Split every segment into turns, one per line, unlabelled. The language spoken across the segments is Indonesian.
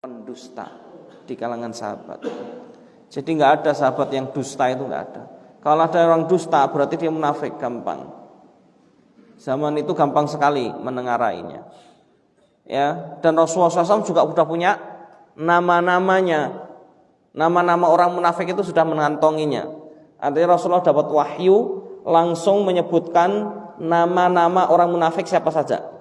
pendusta di kalangan sahabat. Jadi nggak ada sahabat yang dusta, itu nggak ada. Kalau ada orang dusta berarti dia munafik, gampang. Zaman itu gampang sekali menengarainya. Ya, dan Rasulullah SAW juga sudah punya nama-namanya. Nama-nama orang munafik itu sudah mengantonginya. Artinya Rasulullah dapat wahyu langsung menyebutkan nama-nama orang munafik siapa saja.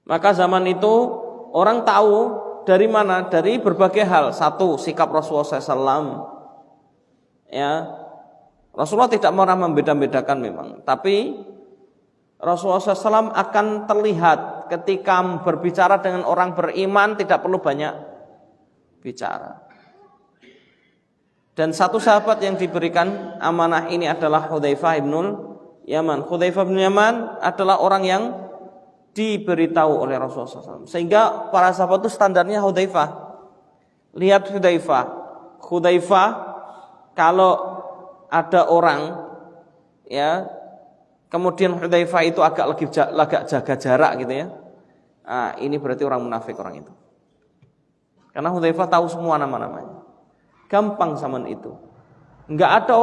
Maka zaman itu orang tahu dari mana? Dari berbagai hal. Satu, sikap Rasulullah SAW. Ya, Rasulullah tidak pernah membeda-bedakan memang. Tapi Rasulullah SAW akan terlihat ketika berbicara dengan orang beriman tidak perlu banyak bicara. Dan satu sahabat yang diberikan amanah ini adalah Hudzaifah ibnul Yaman. Hudzaifah bin Yaman adalah orang yang diberitahu oleh Rasulullah SAW. Sehingga para sahabat itu standarnya Hudzaifah. Lihat Hudzaifah kalau ada orang ya, kemudian Hudzaifah itu agak jaga jarak gitu ya. Nah, ini berarti orang munafik orang itu. Karena Hudzaifah tahu semua nama-namanya. Gampang zaman itu. Enggak ada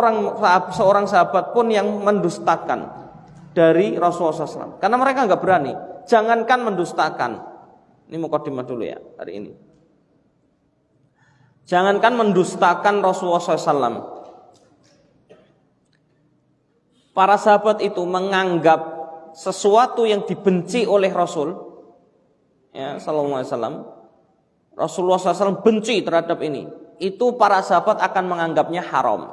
seorang sahabat pun yang mendustakan dari Rasulullah SAW. Karena mereka enggak berani. Jangankan mendustakan. Ini mukadimah dulu ya hari ini. Jangankan mendustakan Rasulullah SAW. Para sahabat itu menganggap sesuatu yang dibenci oleh Rasul, ya, Sallallahu Alaihi Wasallam, Rasulullah SAW benci terhadap ini. Itu para sahabat akan menganggapnya haram.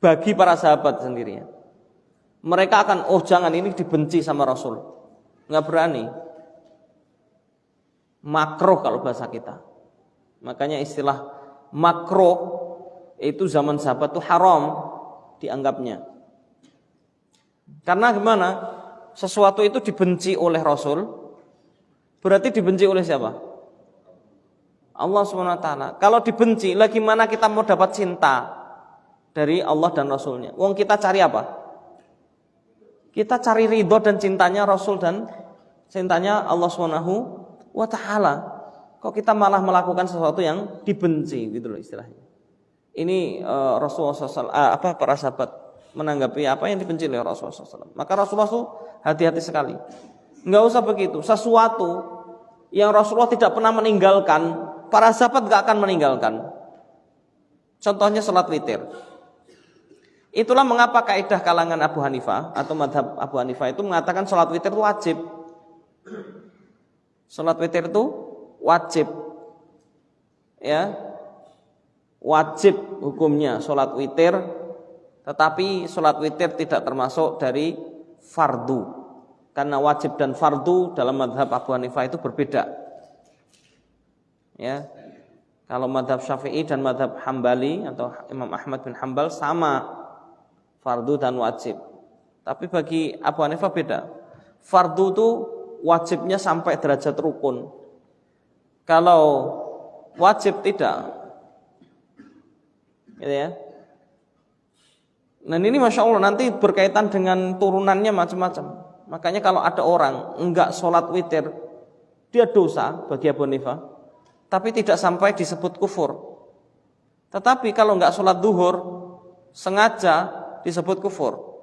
Bagi para sahabat sendiri, mereka akan, oh jangan, ini dibenci sama Rasul, nggak berani. Makruh kalau bahasa kita. Makanya istilah makruh itu zaman sahabat itu haram dianggapnya. Karena gimana? Sesuatu itu dibenci oleh Rasul, berarti dibenci oleh siapa? Allah SWT. Kalau dibenci, lah gimana kita mau dapat cinta dari Allah dan Rasulnya? Wong kita cari apa? Kita cari ridho dan cintanya Rasul dan cintanya Allah SWT. Kok kita malah melakukan sesuatu yang dibenci gitu loh istilahnya. Ini Rasulullah SAW, para sahabat menanggapi apa yang dibenci oleh Rasulullah SAW. Maka Rasulullah itu hati-hati sekali. Enggak usah begitu. Sesuatu yang Rasulullah tidak pernah meninggalkan, para sahabat enggak akan meninggalkan. Contohnya salat witir. Itulah mengapa kaidah kalangan Abu Hanifah atau madhab Abu Hanifah itu mengatakan salat witir itu wajib. Salat witir itu wajib. Ya. Wajib hukumnya salat witir, tetapi salat witir tidak termasuk dari fardu. Karena wajib dan fardu dalam mazhab Abu Hanifah itu berbeda. Ya. Kalau mazhab Syafi'i dan mazhab Hambali atau Imam Ahmad bin Hambal sama, fardu dan wajib. Tapi bagi Abu Hanifah beda. Fardu itu wajibnya sampai derajat rukun. Kalau wajib tidak. Gitu ya. Dan ini Masya Allah nanti berkaitan dengan turunannya macam-macam. Makanya kalau ada orang enggak sholat witir, dia dosa bagi Abu Hanifah, tapi tidak sampai disebut kufur. Tetapi kalau enggak sholat duhur, sengaja disebut kufur.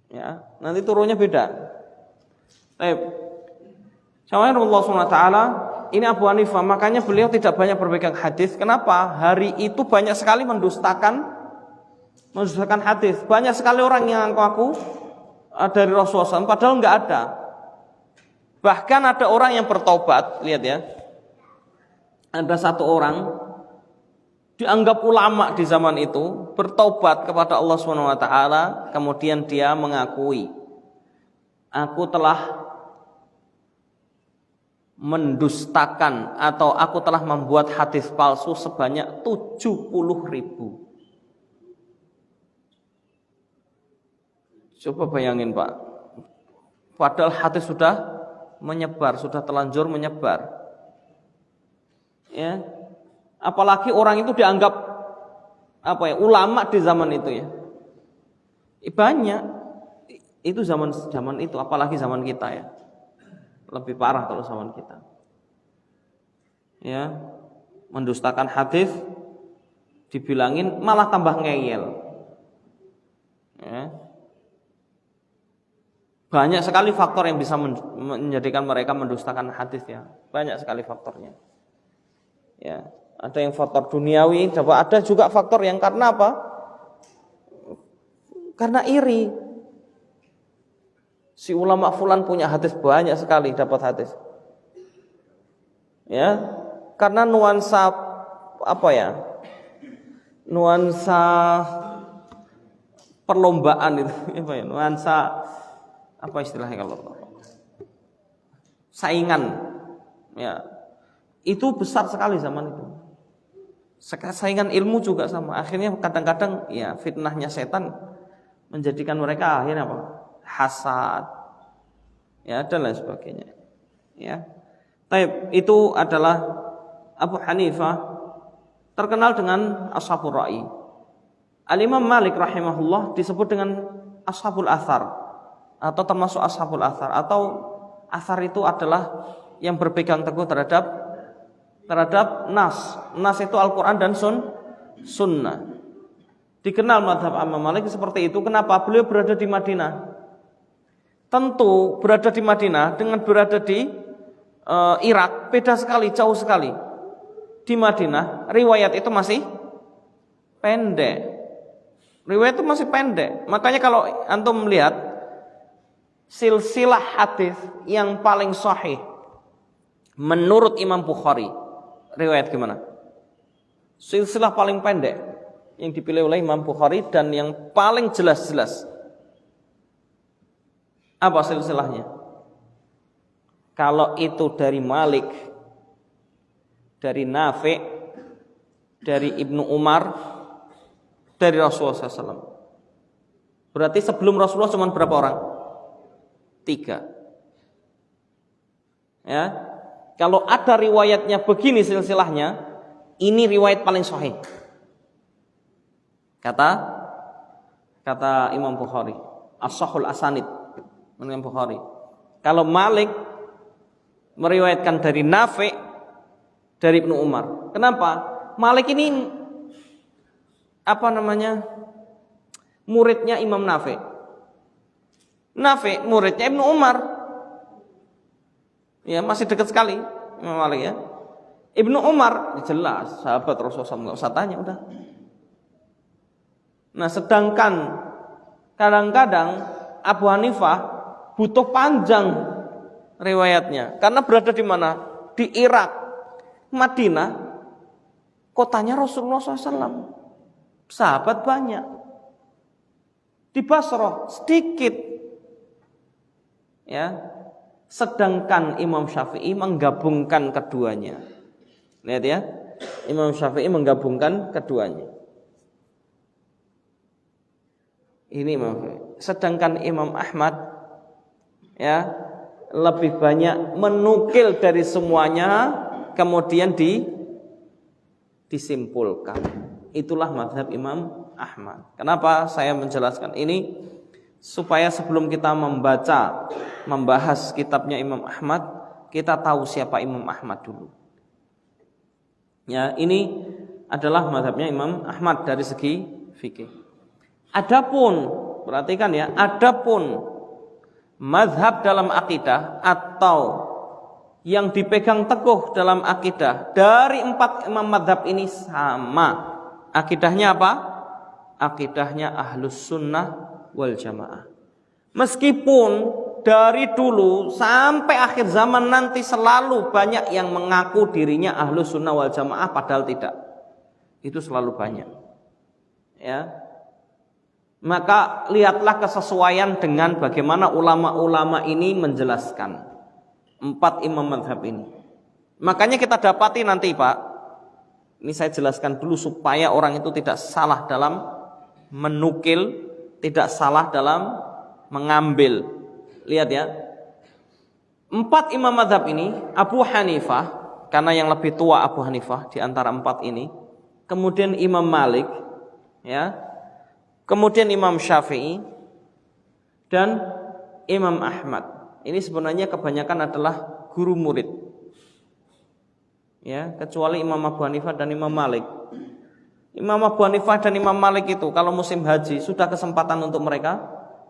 Ya, nanti turunnya beda. Baik. Sama Allah SWT. Ini Abu Hanifah, makanya beliau tidak banyak berpegang hadis. Kenapa? Hari itu banyak sekali mendustakan hadis. Banyak sekali orang yang ngaku dari Rasulullah SAW, padahal enggak ada. Bahkan ada orang yang bertobat, lihat ya. Ada satu orang dianggap ulama di zaman itu, bertobat kepada Allah SWT, kemudian dia mengakui, aku telah mendustakan atau aku telah membuat hadis palsu sebanyak 70.000. Coba bayangin Pak, padahal hadis sudah menyebar, sudah telanjur menyebar. Ya, apalagi orang itu dianggap ulama di zaman itu ya. Banyak Itu zaman itu, apalagi zaman kita ya. Lebih parah kalau zaman kita. Ya, mendustakan hadis dibilangin malah tambah ngeyel. Ya. Banyak sekali faktor yang bisa menjadikan mereka mendustakan hadis ya. Banyak sekali faktornya. Ya, ada yang faktor duniawi, ada juga faktor yang karena apa? Karena iri. Si ulama fulan punya hadis banyak sekali dapat hadis. Ya, karena nuansa apa ya? Nuansa perlombaan itu, apa ya? Nuansa apa istilahnya kalau saingan. Ya. Itu besar sekali zaman itu. Saingan ilmu juga sama. Akhirnya kadang-kadang ya fitnahnya setan menjadikan mereka akhirnya apa? Hasad. Ya, dan lain sebagainya. Ya. Taib, itu adalah Abu Hanifah terkenal dengan Ashabul Ra'i. Al-Imam Malik rahimahullah disebut dengan Ashabul Athar atau termasuk Ashabul Athar, atau athar itu adalah yang berpegang teguh terhadap nas. Nas itu Al-Quran dan Sunnah. Dikenal mazhab Imam Malik seperti itu. Kenapa? Beliau berada di Madinah. Tentu berada di Madinah dengan berada di Irak beda sekali, jauh sekali. Di Madinah riwayat itu masih pendek. Riwayat itu masih pendek. Makanya kalau antum melihat silsilah hadis yang paling sahih menurut Imam Bukhari, riwayat gimana? Silsilah paling pendek yang dipilih oleh Imam Bukhari dan yang paling jelas-jelas. Apa silsilahnya? Kalau itu dari Malik, dari Nafi', dari Ibnu Umar, dari Rasulullah SAW. Berarti sebelum Rasulullah cuma berapa orang? 3. Ya. Kalau ada riwayatnya begini silsilahnya, ini riwayat paling sahih. Kata Imam Bukhari, as-sahul asanid Imam Bukhari. Kalau Malik meriwayatkan dari Nafi', dari Ibnu Umar. Kenapa? Malik ini muridnya Imam Nafi'. Nafi' muridnya Ibnu Umar. Ya, masih dekat sekali Imam Malik ya. Ibnu Umar jelas sahabat Rasulullah, enggak usah tanya udah. Nah, sedangkan kadang-kadang Abu Hanifah butuh panjang riwayatnya karena berada di mana? Di Irak, Madinah, kotanya Rasulullah SAW. Sahabat banyak. Di Basrah sedikit. Ya. Sedangkan Imam Syafi'i menggabungkan keduanya. Lihat ya. Imam Syafi'i menggabungkan keduanya. Ini Imam Syafi'i. Sedangkan Imam Ahmad ya lebih banyak menukil dari semuanya kemudian disimpulkan. Itulah mazhab Imam Ahmad. Kenapa saya menjelaskan ini? Supaya sebelum kita membahas kitabnya Imam Ahmad, kita tahu siapa Imam Ahmad dulu. Ya, ini adalah mazhabnya Imam Ahmad dari segi fikih. Adapun, perhatikan ya, adapun mazhab dalam akidah atau yang dipegang teguh dalam akidah dari 4 imam mazhab ini sama. Akidahnya apa? Akidahnya Ahlus Sunnah wal Jamaah. Meskipun dari dulu sampai akhir zaman nanti selalu banyak yang mengaku dirinya Ahlus Sunnah wal Jamaah padahal tidak. Itu selalu banyak. Ya. Maka lihatlah kesesuaian dengan bagaimana ulama-ulama ini menjelaskan 4 imam mazhab ini. Makanya kita dapati nanti Pak, ini saya jelaskan dulu supaya orang itu tidak salah dalam menukil, tidak salah dalam mengambil. Lihat ya, 4 imam mazhab ini, Abu Hanifah, karena yang lebih tua Abu Hanifah di antara 4 ini, kemudian Imam Malik, ya, kemudian Imam Syafi'i, dan Imam Ahmad. Ini sebenarnya kebanyakan adalah guru murid. Ya, kecuali Imam Abu Hanifah dan Imam Malik. Imam Abu Hanifah dan Imam Malik itu kalau musim haji sudah kesempatan untuk mereka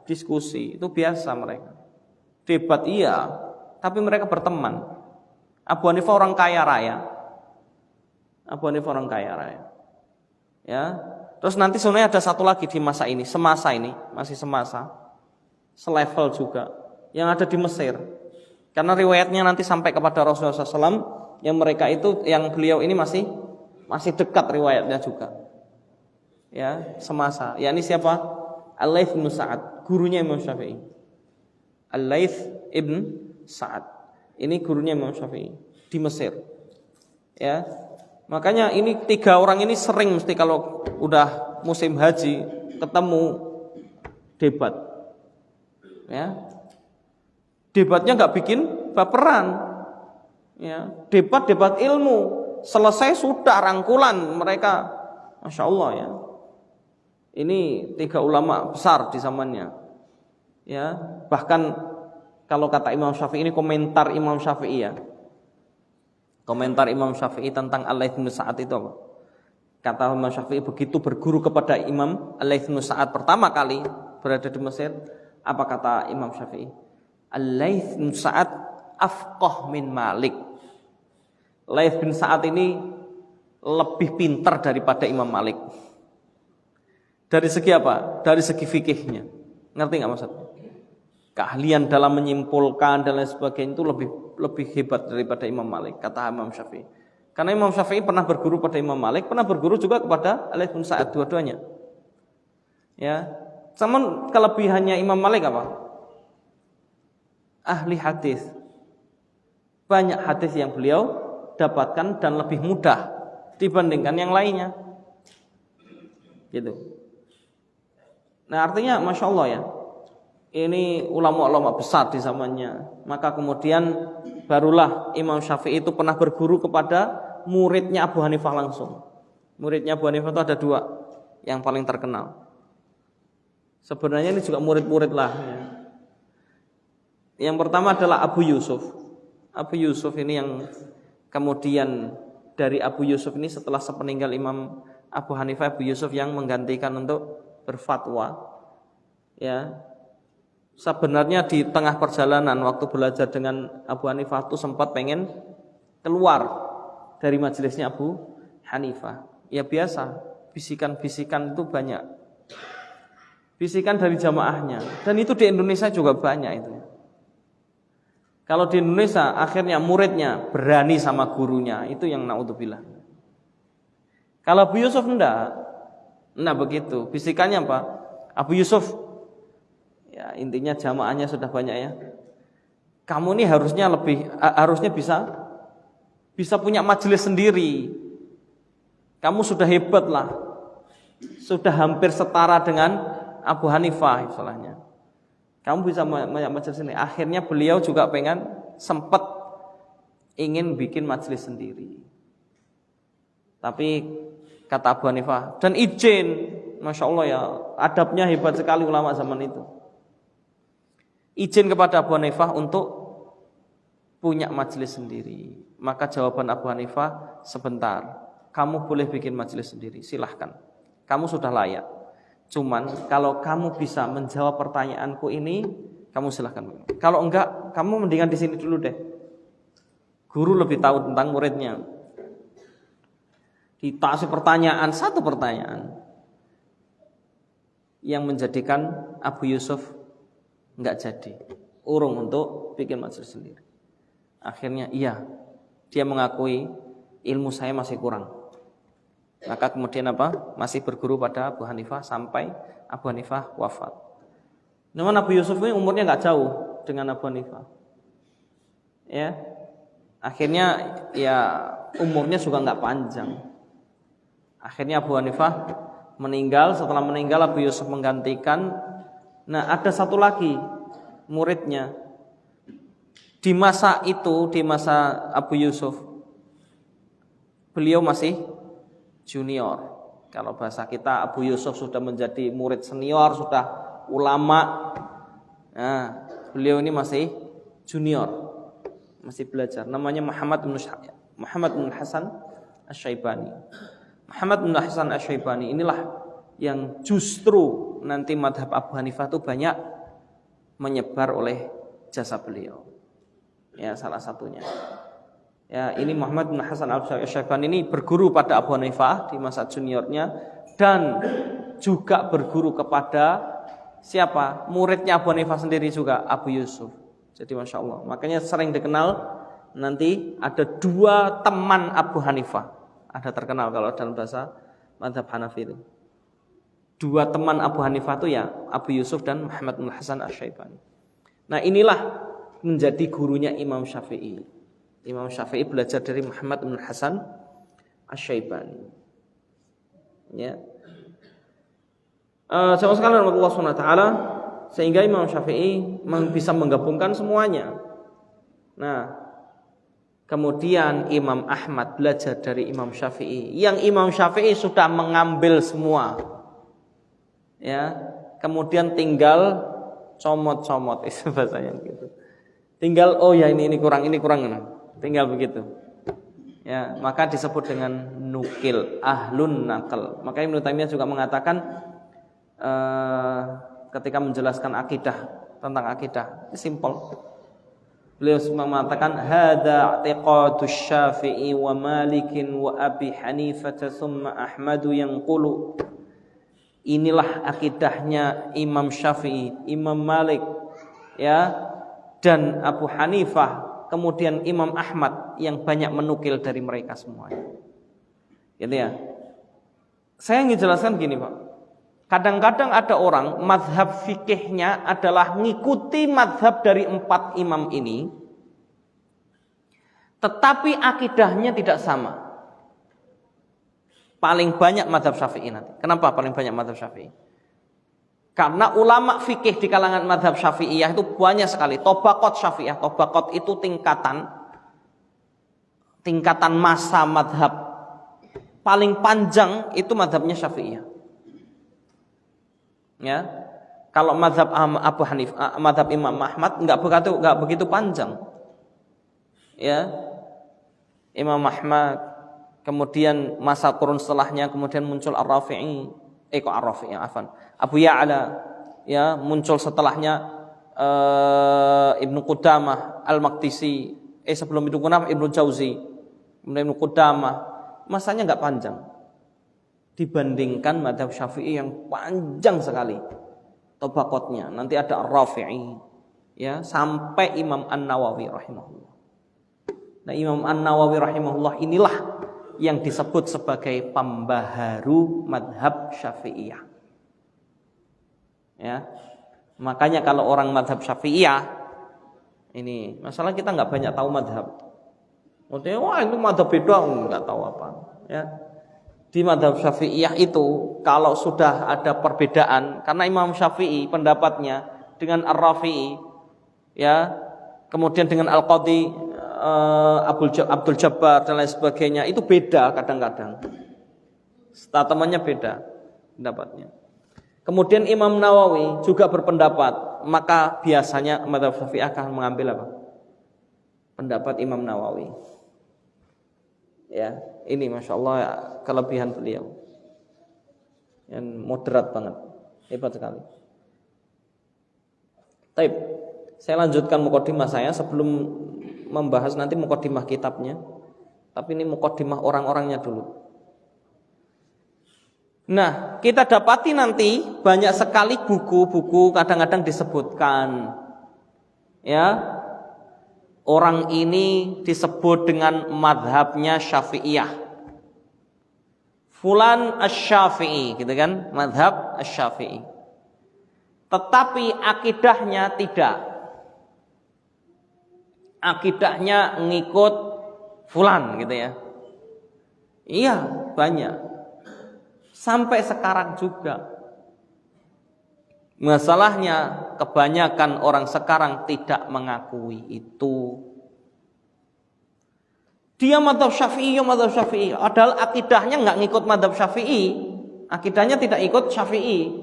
diskusi. Itu biasa mereka. Debat iya, tapi mereka berteman. Abu Hanifah orang kaya raya. Abu Hanifah orang kaya raya. Ya. Terus nanti sebenarnya ada satu lagi di masa ini, semasa ini, masih semasa, selevel juga, yang ada di Mesir. Karena riwayatnya nanti sampai kepada Rasulullah SAW, yang mereka itu, yang beliau ini masih dekat riwayatnya juga. Ya, semasa. Ya ini siapa? Al-Laits bin Sa'ad, gurunya Imam Syafi'i. Al-Laits ibn Sa'ad. Ini gurunya Imam Syafi'i di Mesir. Ya. Makanya ini 3 orang ini sering mesti kalau udah musim haji ketemu debat. Ya. Debatnya enggak bikin baperan. Ya, debat ilmu. Selesai sudah rangkulan mereka. Masya Allah ya. Ini 3 ulama besar di zamannya. Ya, bahkan kalau kata Imam Syafi'i, ini komentar Imam Syafi'i ya. Komentar Imam Syafi'i tentang Al-Laits bin Sa'ad itu apa? Kata Imam Syafi'i begitu berguru kepada Imam Al-Laits bin Sa'ad pertama kali berada di Mesir, apa kata Imam Syafi'i? Al-Laits bin Sa'ad afqah min Malik. Laits bin Sa'ad ini lebih pintar daripada Imam Malik. Dari segi apa? Dari segi fikihnya. Ngerti nggak maksudnya? Keahlian dalam menyimpulkan dan lain sebagainya itu lebih hebat daripada Imam Malik, kata Imam Syafi'i. Karena Imam Syafi'i pernah berguru pada Imam Malik, pernah berguru juga kepada Laits bin Sa'ad, dua-duanya. Ya, namun kelebihannya Imam Malik apa? Ahli hadis. Banyak hadis yang beliau dapatkan dan lebih mudah dibandingkan yang lainnya. Gitu. Nah, artinya Masya Allah ya. Ini ulama-ulama besar di zamannya. Maka kemudian barulah Imam Syafi'i itu pernah berguru kepada muridnya Abu Hanifah langsung. Muridnya Abu Hanifah itu ada 2 yang paling terkenal. Sebenarnya ini juga murid-murid lah ya. Yang pertama adalah Abu Yusuf. Abu Yusuf ini yang kemudian dari Abu Yusuf ini setelah sepeninggal Imam Abu Hanifah, Abu Yusuf yang menggantikan untuk berfatwa. Ya. Sebenarnya di tengah perjalanan waktu belajar dengan Abu Hanifah itu sempat pengen keluar dari majelisnya Abu Hanifah. Ya biasa, bisikan-bisikan itu banyak. Bisikan dari jamaahnya. Dan itu di Indonesia juga banyak itu. Kalau di Indonesia akhirnya muridnya berani sama gurunya, itu yang naudzubillah. Kalau Abu Yusuf enggak. Nah begitu, bisikannya apa? Abu Yusuf, ya intinya jamaahnya sudah banyak ya. Kamu nih harusnya bisa punya majelis sendiri. Kamu sudah hebat lah. Sudah hampir setara dengan Abu Hanifah istilahnya. Kamu bisa punya majelis sendiri. Akhirnya beliau juga sempat ingin bikin majelis sendiri. Tapi kata Abu Hanifah, dan izin, Masya Allah ya, adabnya hebat sekali ulama zaman itu. Izin kepada Abu Hanifah untuk punya majelis sendiri. Maka jawaban Abu Hanifah, sebentar, kamu boleh bikin majelis sendiri, silahkan. Kamu sudah layak. Cuman kalau kamu bisa menjawab pertanyaanku ini, kamu silahkan. Kalau enggak, kamu mendingan di sini dulu deh. Guru lebih tahu tentang muridnya. Dikasih pertanyaan, satu pertanyaan yang menjadikan Abu Yusuf enggak jadi urung untuk bikin majelis sendiri. Akhirnya iya, dia mengakui ilmu saya masih kurang. Maka kemudian apa? Masih berguru pada Abu Hanifah sampai Abu Hanifah wafat. Namun Abu Yusuf ini umurnya enggak jauh dengan Abu Hanifah. Ya. Akhirnya ya umurnya juga enggak panjang. Akhirnya Abu Hanifah meninggal. Setelah meninggal Abu Yusuf menggantikan. Nah ada satu lagi muridnya. Di masa itu, di masa Abu Yusuf, beliau masih junior. Kalau bahasa kita Abu Yusuf sudah menjadi murid senior, sudah ulama. Nah, beliau ini masih junior, masih belajar. Namanya Muhammad bin Hasan Asy-Syaibani. Muhammad bin Hasan Asy-Syaibani inilah yang justru nanti madhab Abu Hanifah itu banyak menyebar oleh jasa beliau. Ya, salah satunya. Ya, ini Muhammad bin Hasan Asy-Syaibani ini berguru pada Abu Hanifah di masa juniornya dan juga berguru kepada siapa? Muridnya Abu Hanifah sendiri juga, Abu Yusuf. Jadi Masya Allah, makanya sering dikenal nanti ada 2 teman Abu Hanifah. Ada terkenal kalau dalam bahasa mazhab Hanafi itu. 2 teman Abu Hanifah itu ya Abu Yusuf dan Muhammad bin Hasan Asy-Syaibani. Nah, inilah menjadi gurunya Imam Syafi'i. Imam Syafi'i belajar dari Muhammad bin Hasan Asy-Syaibani. Ya. Jamaah sekalian Allah Subhanahu wa taala, sehingga Imam Syafi'i bisa menggabungkan semuanya. Nah, kemudian Imam Ahmad belajar dari Imam Syafi'i, yang Imam Syafi'i sudah mengambil semua. Ya, kemudian tinggal comot-comot, itu bahasanya gitu. Tinggal oh ya ini kurang. Tinggal begitu. Ya, maka disebut dengan nukil, ahlun nakal. Maka Ibnu Taimiyah juga mengatakan ketika menjelaskan akidah, tentang akidah, simpel. Beliau mengatakan hadza i'tiqadus Syafi'i wa Malikin wa Abi Hanifah tsumma Ahmadu yanqulu. Inilah akidahnya Imam Syafi'i, Imam Malik, ya, dan Abu Hanifah. Kemudian Imam Ahmad yang banyak menukil dari mereka semuanya. Gitu ya. Saya ingin jelaskan gini, Pak. Kadang-kadang ada orang mazhab fikihnya adalah ngikuti mazhab dari 4 imam ini, tetapi akidahnya tidak sama. Paling banyak mazhab Syafi'i nanti. Kenapa paling banyak mazhab Syafi'i? Karena ulama fikih di kalangan mazhab Syafi'iyah itu banyak sekali. Tobaqat Syafi'iyah, tobaqat itu tingkatan masa mazhab. Paling panjang itu mazhabnya Syafi'iyah. Ya. Kalau mazhab Abu Hanifah, mazhab Imam Ahmad enggak begitu panjang. Ya. Imam Ahmad, kemudian masa kurun setelahnya kemudian muncul Ar-Rafi'i. Abu Ya'la, ya, muncul setelahnya Ibnu Qudamah Al-Maqdisi, sebelum Ibnu Qudamah Ibnu Jauzi, kemudian Ibnu Qudamah. Masanya enggak panjang dibandingkan mazhab Syafi'i yang panjang sekali tabaqatnya. Nanti ada Ar-Rafi'i, ya, sampai Imam An-Nawawi rahimahullah. Nah, Imam An-Nawawi rahimahullah inilah yang disebut sebagai pembaharu madhab Syafi'iyah. Ya, makanya kalau orang madhab Syafi'iyah ini masalah kita nggak banyak tahu madhab. Maksudnya wah itu madhab beda, nggak tahu apa. Ya, di madhab Syafi'iyah itu kalau sudah ada perbedaan, karena Imam Syafi'i pendapatnya dengan Ar-Rafi'i, ya, kemudian dengan Al-Qadhi Abdul Jabbar dan lain sebagainya, itu beda kadang-kadang. Statementnya beda pendapatnya. Kemudian Imam Nawawi juga berpendapat, maka biasanya mazhab Syafi'i akan mengambil apa? Pendapat Imam Nawawi. Ya, ini Masya Allah ya, kelebihan beliau. Yang moderat banget, hebat sekali. Taib. Saya lanjutkan mukadimah saya sebelum membahas nanti mukadimah kitabnya. Tapi ini mukadimah orang-orangnya dulu. Nah, kita dapati nanti banyak sekali buku-buku kadang-kadang disebutkan, ya, orang ini disebut dengan madhabnya Syafi'iyah, Fulan Asy-Syafi'i, gitu kan, madhab Asy-Syafi'i. Tetapi akidahnya tidak. Akidahnya ngikut Fulan, gitu ya. Iya, banyak. Sampai sekarang juga. Masalahnya kebanyakan orang sekarang tidak mengakui itu. Dia madhab Syafi'i, madhab Syafi'i. Padahal akidahnya nggak ngikut madhab Syafi'i. Akidahnya tidak ikut Syafi'i,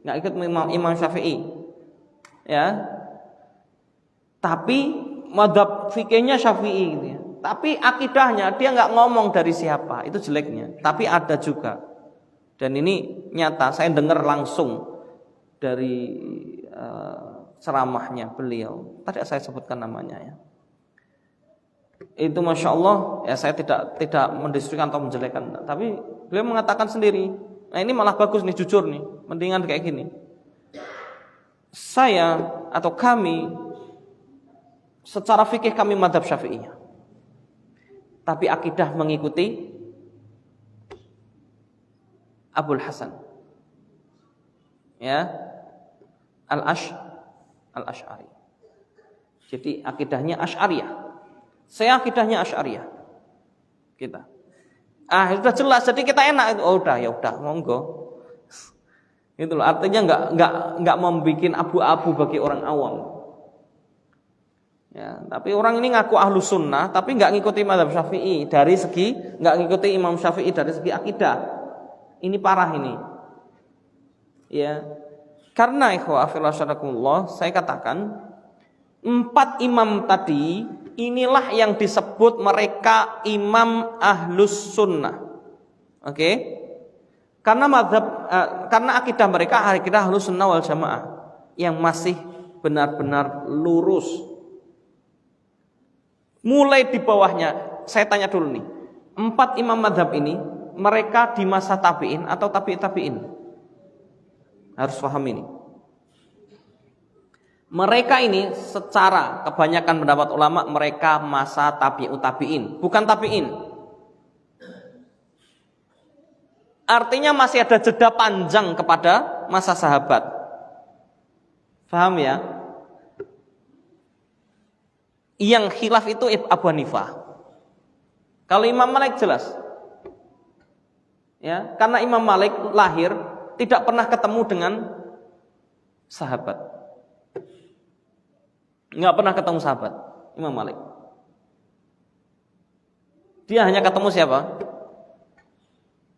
nggak ikut Imam Syafi'i. Ya. Tapi mazhab fikihnya Syafi'i gitu ya. Tapi akidahnya dia nggak ngomong dari siapa, itu jeleknya. Tapi ada juga. Dan ini nyata, saya dengar langsung dari ceramahnya beliau. Tadi saya sebutkan namanya ya. Itu masya Allah, ya saya tidak mendiskusikan atau menjelekkan, tapi beliau mengatakan sendiri. Nah ini malah bagus nih, jujur nih, mendingan kayak gini. Saya atau kami, secara fikih kami mazhab Syafi'iyah, tapi akidah mengikuti Abul Hasan, ya, Al-Asy'ari. Jadi akidahnya Asy'ariyah. Saya akidahnya Asy'ariyah. Kita. Sudah jelas, jadi kita enak. Oh udah, ya udah, monggo. Itu loh, artinya enggak membuat abu-abu bagi orang awam. Ya, tapi orang ini ngaku ahlu sunnah, tapi enggak ngikuti mazhab Syafi'i dari segi, enggak ngikuti Imam Syafi'i dari segi akidah. Ini parah ini. Ya. Karena ikhwah fillah saya katakan 4 imam tadi inilah yang disebut mereka imam ahlus sunnah. Oke? Karena karena akidah mereka akidah ahlus sunnah wal jamaah yang masih benar-benar lurus. Mulai di bawahnya, saya tanya dulu nih, 4 imam mazhab ini mereka di masa tabi'in atau tabi'in? Harus paham ini. Mereka ini secara kebanyakan pendapat ulama mereka masa tabi'in, bukan tabi'in. Artinya masih ada jeda panjang kepada masa sahabat. Paham ya? Yang khilaf itu Abu Hanifah. Kalau Imam Malik jelas. Ya, karena Imam Malik lahir tidak pernah ketemu dengan sahabat. Enggak pernah ketemu sahabat Imam Malik. Dia hanya ketemu siapa?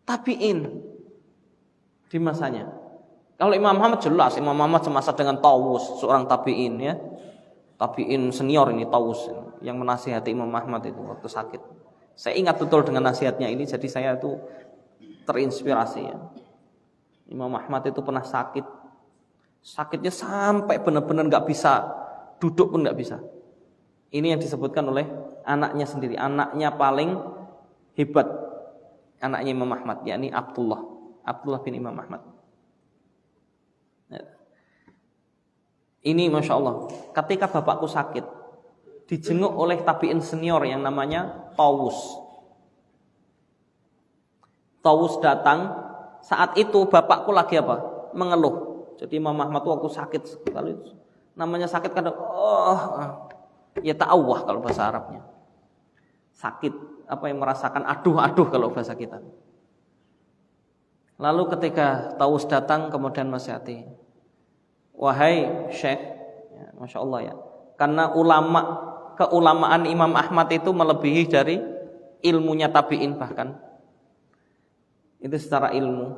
Tabi'in di masanya. Kalau Imam Muhammad jelas, Imam Muhammad semasa dengan Tawus, seorang tabi'in ya. Tabi'in senior ini Tawus yang menasihati Imam Ahmad itu waktu sakit. Saya ingat betul dengan nasihatnya ini, jadi saya itu terinspirasi ya. Imam Ahmad itu pernah sakit. Sakitnya sampai benar-benar enggak bisa duduk pun enggak bisa. Ini yang disebutkan oleh anaknya sendiri, anaknya paling hebat, anaknya Imam Ahmad, yakni Abdullah bin Imam Ahmad. Ini masya Allah, ketika bapakku sakit, dijenguk oleh tabi'in senior yang namanya Tawus. Tawus datang, saat itu bapakku lagi apa? Mengeluh. Jadi Imam Ahmad waktu sakit sekali, namanya sakit kadang, ya ta'awwah kalau bahasa Arabnya. Sakit, apa yang merasakan aduh kalau bahasa kita. Lalu ketika Tawus datang kemudian nasihati, wahai Syekh, ya, masya Allah ya, karena keulamaan Imam Ahmad itu melebihi dari ilmunya tabi'in bahkan. Itu secara ilmu.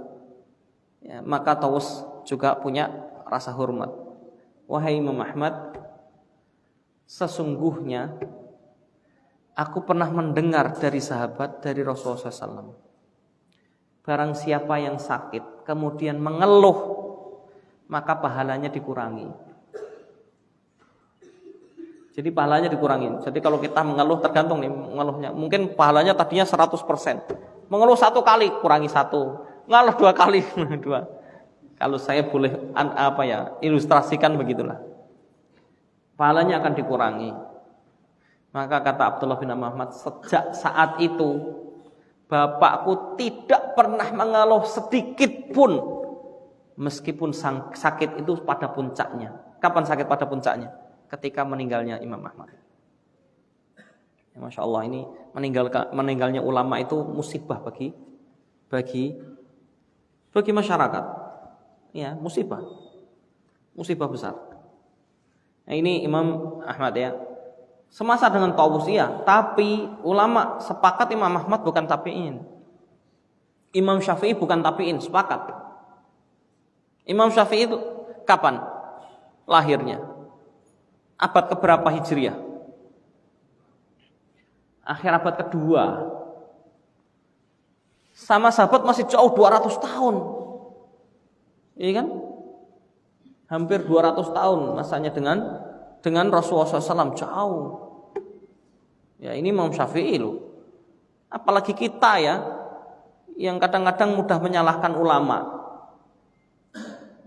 Ya, maka Tawus juga punya rasa hormat. Wahai Imam Ahmad, sesungguhnya aku pernah mendengar dari sahabat dari Rasulullah SAW. Barang siapa yang sakit kemudian mengeluh, maka pahalanya dikurangi. Jadi pahalanya dikurangi. Jadi kalau kita mengeluh tergantung nih mengeluhnya. Mungkin pahalanya tadinya 100%. Mengeluh 1 kali kurangi 1. Ngeluh 2 kali 2. Kalau saya boleh ilustrasikan begitulah. Pahalanya akan dikurangi. Maka kata Abdullah bin Muhammad, sejak saat itu bapakku tidak pernah mengeluh sedikit pun, meskipun sakit itu pada puncaknya. Kapan sakit pada puncaknya? Ketika meninggalnya Imam Ahmad. Ya, masya Allah, ini meninggalnya ulama itu musibah bagi masyarakat. Ya, musibah besar. Nah, ini Imam Ahmad ya. Semasa dengan Tawus ya, tapi ulama sepakat Imam Ahmad bukan tabi'in. Imam Syafi'i bukan tabi'in, sepakat. Imam Syafi'i itu kapan? lahirnya? Abad keberapa Hijriah? Akhir abad kedua. Sama sahabat masih jauh 200 tahun. Iya kan? Hampir 200 tahun masanya dengan Rasulullah SAW, jauh. Ya, ini Imam Syafi'i loh. Apalagi kita ya, yang kadang-kadang mudah menyalahkan ulama.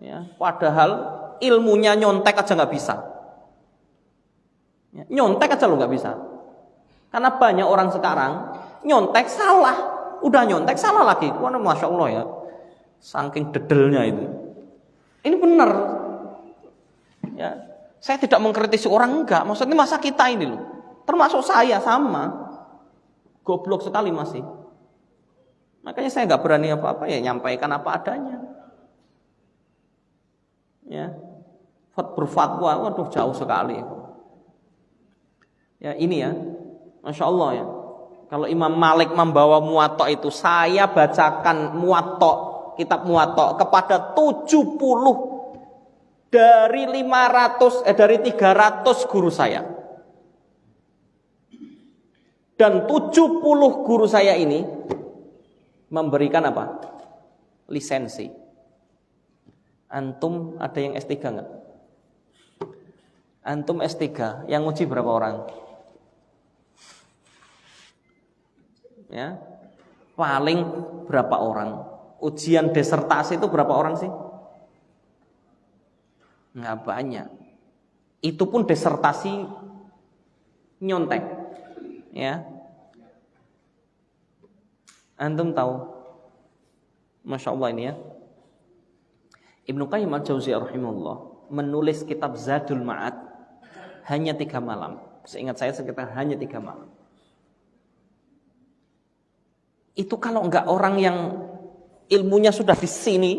Ya, padahal ilmunya nyontek aja nggak bisa. Ya, nyontek aja lo nggak bisa. Karena banyak orang sekarang nyontek salah, udah nyontek salah lagi. Wah, masya Allah ya, saking dedelnya itu. Ini benar. Ya, saya tidak mengkritisi orang, enggak. Maksudnya masa kita ini loh, termasuk saya sama, goblok sekali masih. Makanya saya nggak berani apa-apa ya, nyampaikan apa adanya. Ya, berfatwa, waduh jauh sekali. Ya ini ya, masya Allah ya. Kalau Imam Malik membawa Muwatta itu, saya bacakan Muwatta, kitab Muwatta kepada 70 dari 300 guru saya. Dan 70 guru saya ini memberikan apa? Lisensi. Antum ada yang S3 enggak? Antum S3, yang uji berapa orang? Ya. Paling berapa orang? Ujian disertasi itu berapa orang sih? Nggak banyak. Itu pun disertasi nyontek. Ya. Antum tahu? Masya Allah ini ya. Ibnu Qayyim al-Jauziyah rahimahullah menulis kitab Zadul Ma'ad hanya 3 malam. Seingat saya sekitar hanya 3 malam. Itu kalau enggak orang yang ilmunya sudah di sini,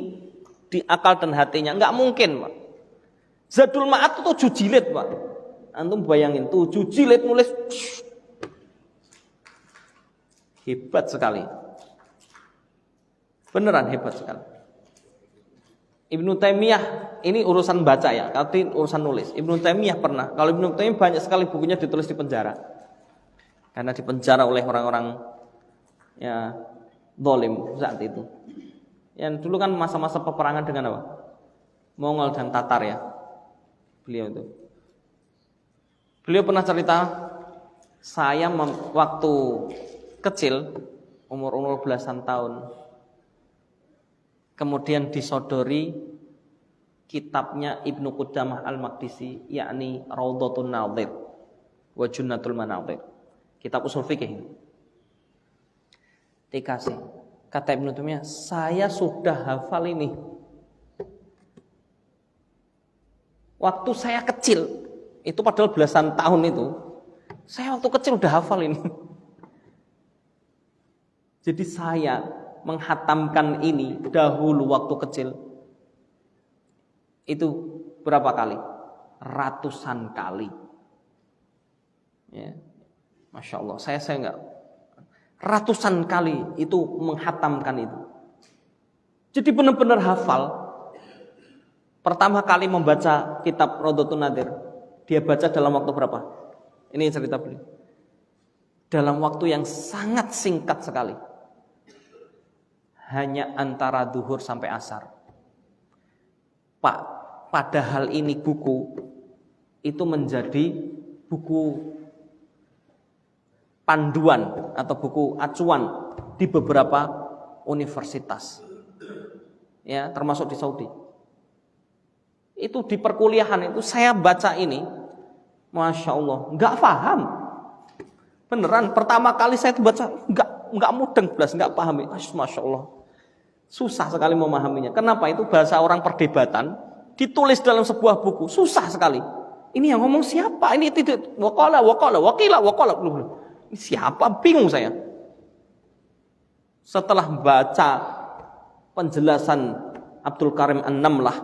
di akal dan hatinya, enggak mungkin, Pak. Zadul Ma'ad itu 7 jilid, Pak. Antum bayangin, 7 jilid nulis. Hebat sekali. Beneran hebat sekali. Ibnu Taimiyah, ini urusan baca ya, tapi urusan nulis. Ibnu Taimiyah pernah, kalau Ibnu Taimiyah banyak sekali bukunya ditulis di penjara. Karena di penjara oleh orang-orang ya zalim saat itu. Yang dulu kan masa-masa peperangan dengan apa? Mongol dan Tatar ya. Beliau itu. Beliau pernah cerita, saya waktu kecil, umur belasan tahun, kemudian disodori kitabnya Ibnu Qudamah Al-Maqdisi, yakni Raudhatun Nadhir wa Junnatul Manadhir, kitab usul fikih. Dikasih, kata Ibnu Taimiyah, saya sudah hafal ini waktu saya kecil. Itu padahal belasan tahun itu, saya waktu kecil udah hafal ini. Jadi saya menghatamkan ini dahulu waktu kecil itu berapa kali? Ratusan kali. Ya, masya Allah. Saya enggak, ratusan kali itu menghatamkan itu. Jadi benar-benar hafal. Pertama kali membaca kitab Raudhatun Nadhir, dia baca dalam waktu berapa? Ini cerita beliau. Dalam waktu yang sangat singkat sekali. Hanya antara duhur sampai asar. Pak, padahal ini buku itu menjadi buku panduan atau buku acuan di beberapa universitas. Ya, termasuk di Saudi. Itu di perkuliahan itu saya baca ini, masya Allah, nggak paham. Beneran, pertama kali saya itu baca nggak mudeng belas, nggak paham. Masya Allah. Susah sekali memahaminya. Kenapa? Itu bahasa orang perdebatan, ditulis dalam sebuah buku, susah sekali. Ini yang ngomong siapa? Ini tidak waqala. Ini siapa? Bingung saya. Setelah baca penjelasan Abdul Karim An-Namlah,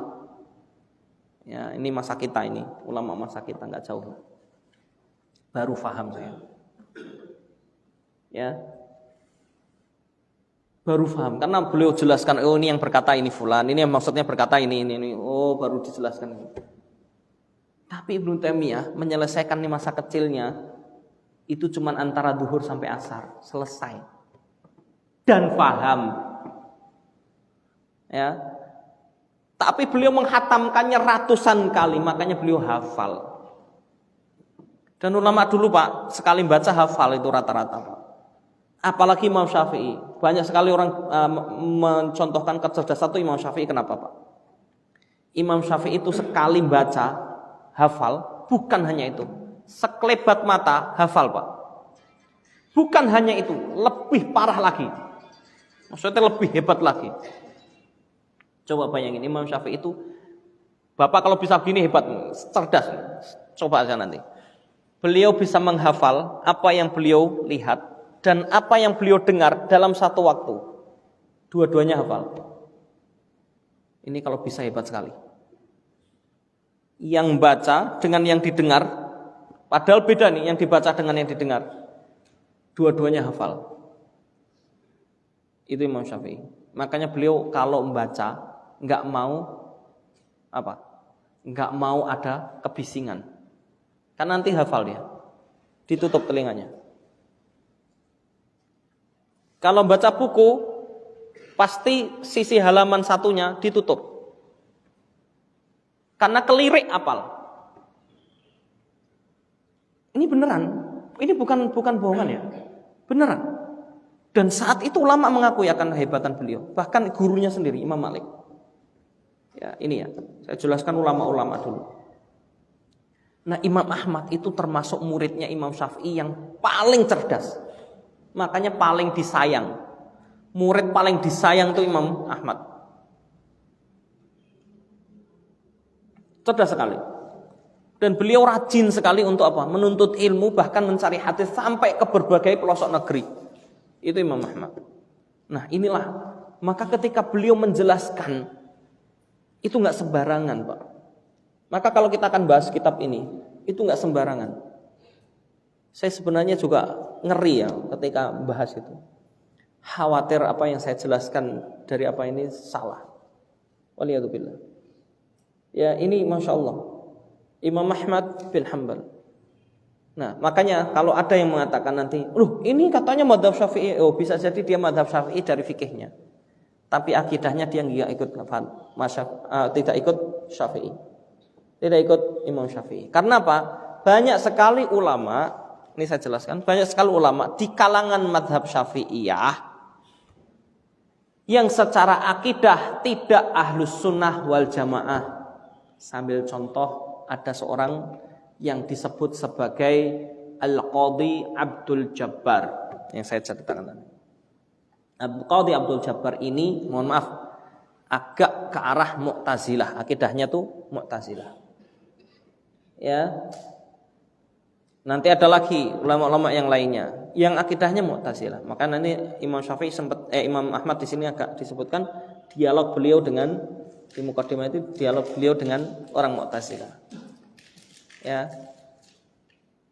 ya ini masa kita ini, ulama masa kita nggak jauh lah. Baru paham saya. Ya. Baru paham, karena beliau jelaskan, oh ini yang berkata ini fulan, ini yang maksudnya berkata ini. Oh baru dijelaskan. Tapi Ibnu Taimiyah menyelesaikan di masa kecilnya itu cuma antara duhur sampai asar, selesai. Dan paham. Ya. Tapi beliau menghatamkannya ratusan kali, makanya beliau hafal. Dan ulama dulu Pak, sekali baca hafal itu rata-rata Pak. Apalagi Imam Syafi'i. Banyak sekali orang mencontohkan kecerdasan itu Imam Syafi'i. Kenapa Pak? Imam Syafi'i itu sekali baca hafal, bukan hanya itu. Sekelebat mata hafal Pak. Bukan hanya itu, lebih parah lagi. Maksudnya lebih hebat lagi. Coba bayangin Imam Syafi'i itu, Bapak kalau bisa begini hebat, cerdas. Coba aja nanti. Beliau bisa menghafal apa yang beliau lihat dan apa yang beliau dengar dalam satu waktu. Dua-duanya hafal. Ini kalau bisa hebat sekali. Yang baca dengan yang didengar, padahal beda nih yang dibaca dengan yang didengar. Dua-duanya hafal. Itu Imam Syafi'i. Makanya beliau kalau membaca nggak mau apa? Nggak mau ada kebisingan. Kan nanti hafal dia. Ditutup telinganya. Kalau baca buku pasti sisi halaman satunya ditutup. Karena kelirik apal. Ini beneran. Ini bukan bohongan ya. Beneran. Dan saat itu ulama mengakui akan kehebatan beliau. Bahkan gurunya sendiri Imam Malik. Ya, ini ya. Saya jelaskan ulama-ulama dulu. Nah, Imam Ahmad itu termasuk muridnya Imam Syafi'i yang paling cerdas. Makanya paling disayang. Murid paling disayang itu Imam Ahmad. Cerdas sekali. Dan beliau rajin sekali untuk apa? Menuntut ilmu, bahkan mencari hadis sampai ke berbagai pelosok negeri. Itu Imam Ahmad. Nah inilah. Maka ketika beliau menjelaskan, itu nggak sembarangan Pak. Maka kalau kita akan bahas kitab ini, itu nggak sembarangan. Saya sebenarnya juga ngeri ya ketika bahas itu. Khawatir apa yang saya jelaskan dari apa ini salah. Waliyadzubillah. Ya ini Masya Allah Imam Ahmad bin Hanbal. Nah makanya kalau ada yang mengatakan nanti, ini katanya madhab Syafi'i. Oh bisa jadi dia madhab Syafi'i dari fikihnya, tapi akidahnya dia nggak ikut tidak ikut Syafi'i, tidak ikut Imam Syafi'i. Karena apa? Banyak sekali ulama, ini saya jelaskan, banyak sekali ulama di kalangan madhab Syafi'iyah yang secara akidah tidak ahlus sunnah wal jamaah. Sambil contoh, ada seorang yang disebut sebagai Al-Qadhi Abdul Jabbar yang saya catatkan tadi. Al-Qadhi Abdul Jabbar ini, mohon maaf, agak ke arah Mu'tazilah. Akidahnya tuh Mu'tazilah. Ya. Nanti ada lagi ulama-ulama yang lainnya yang akidahnya Mu'tazilah. Maka nanti Imam Syafi'i Imam Ahmad di sini agak disebutkan dialog beliau dengan di mukadimah itu dialog beliau dengan orang Mu'tazilah. Ya.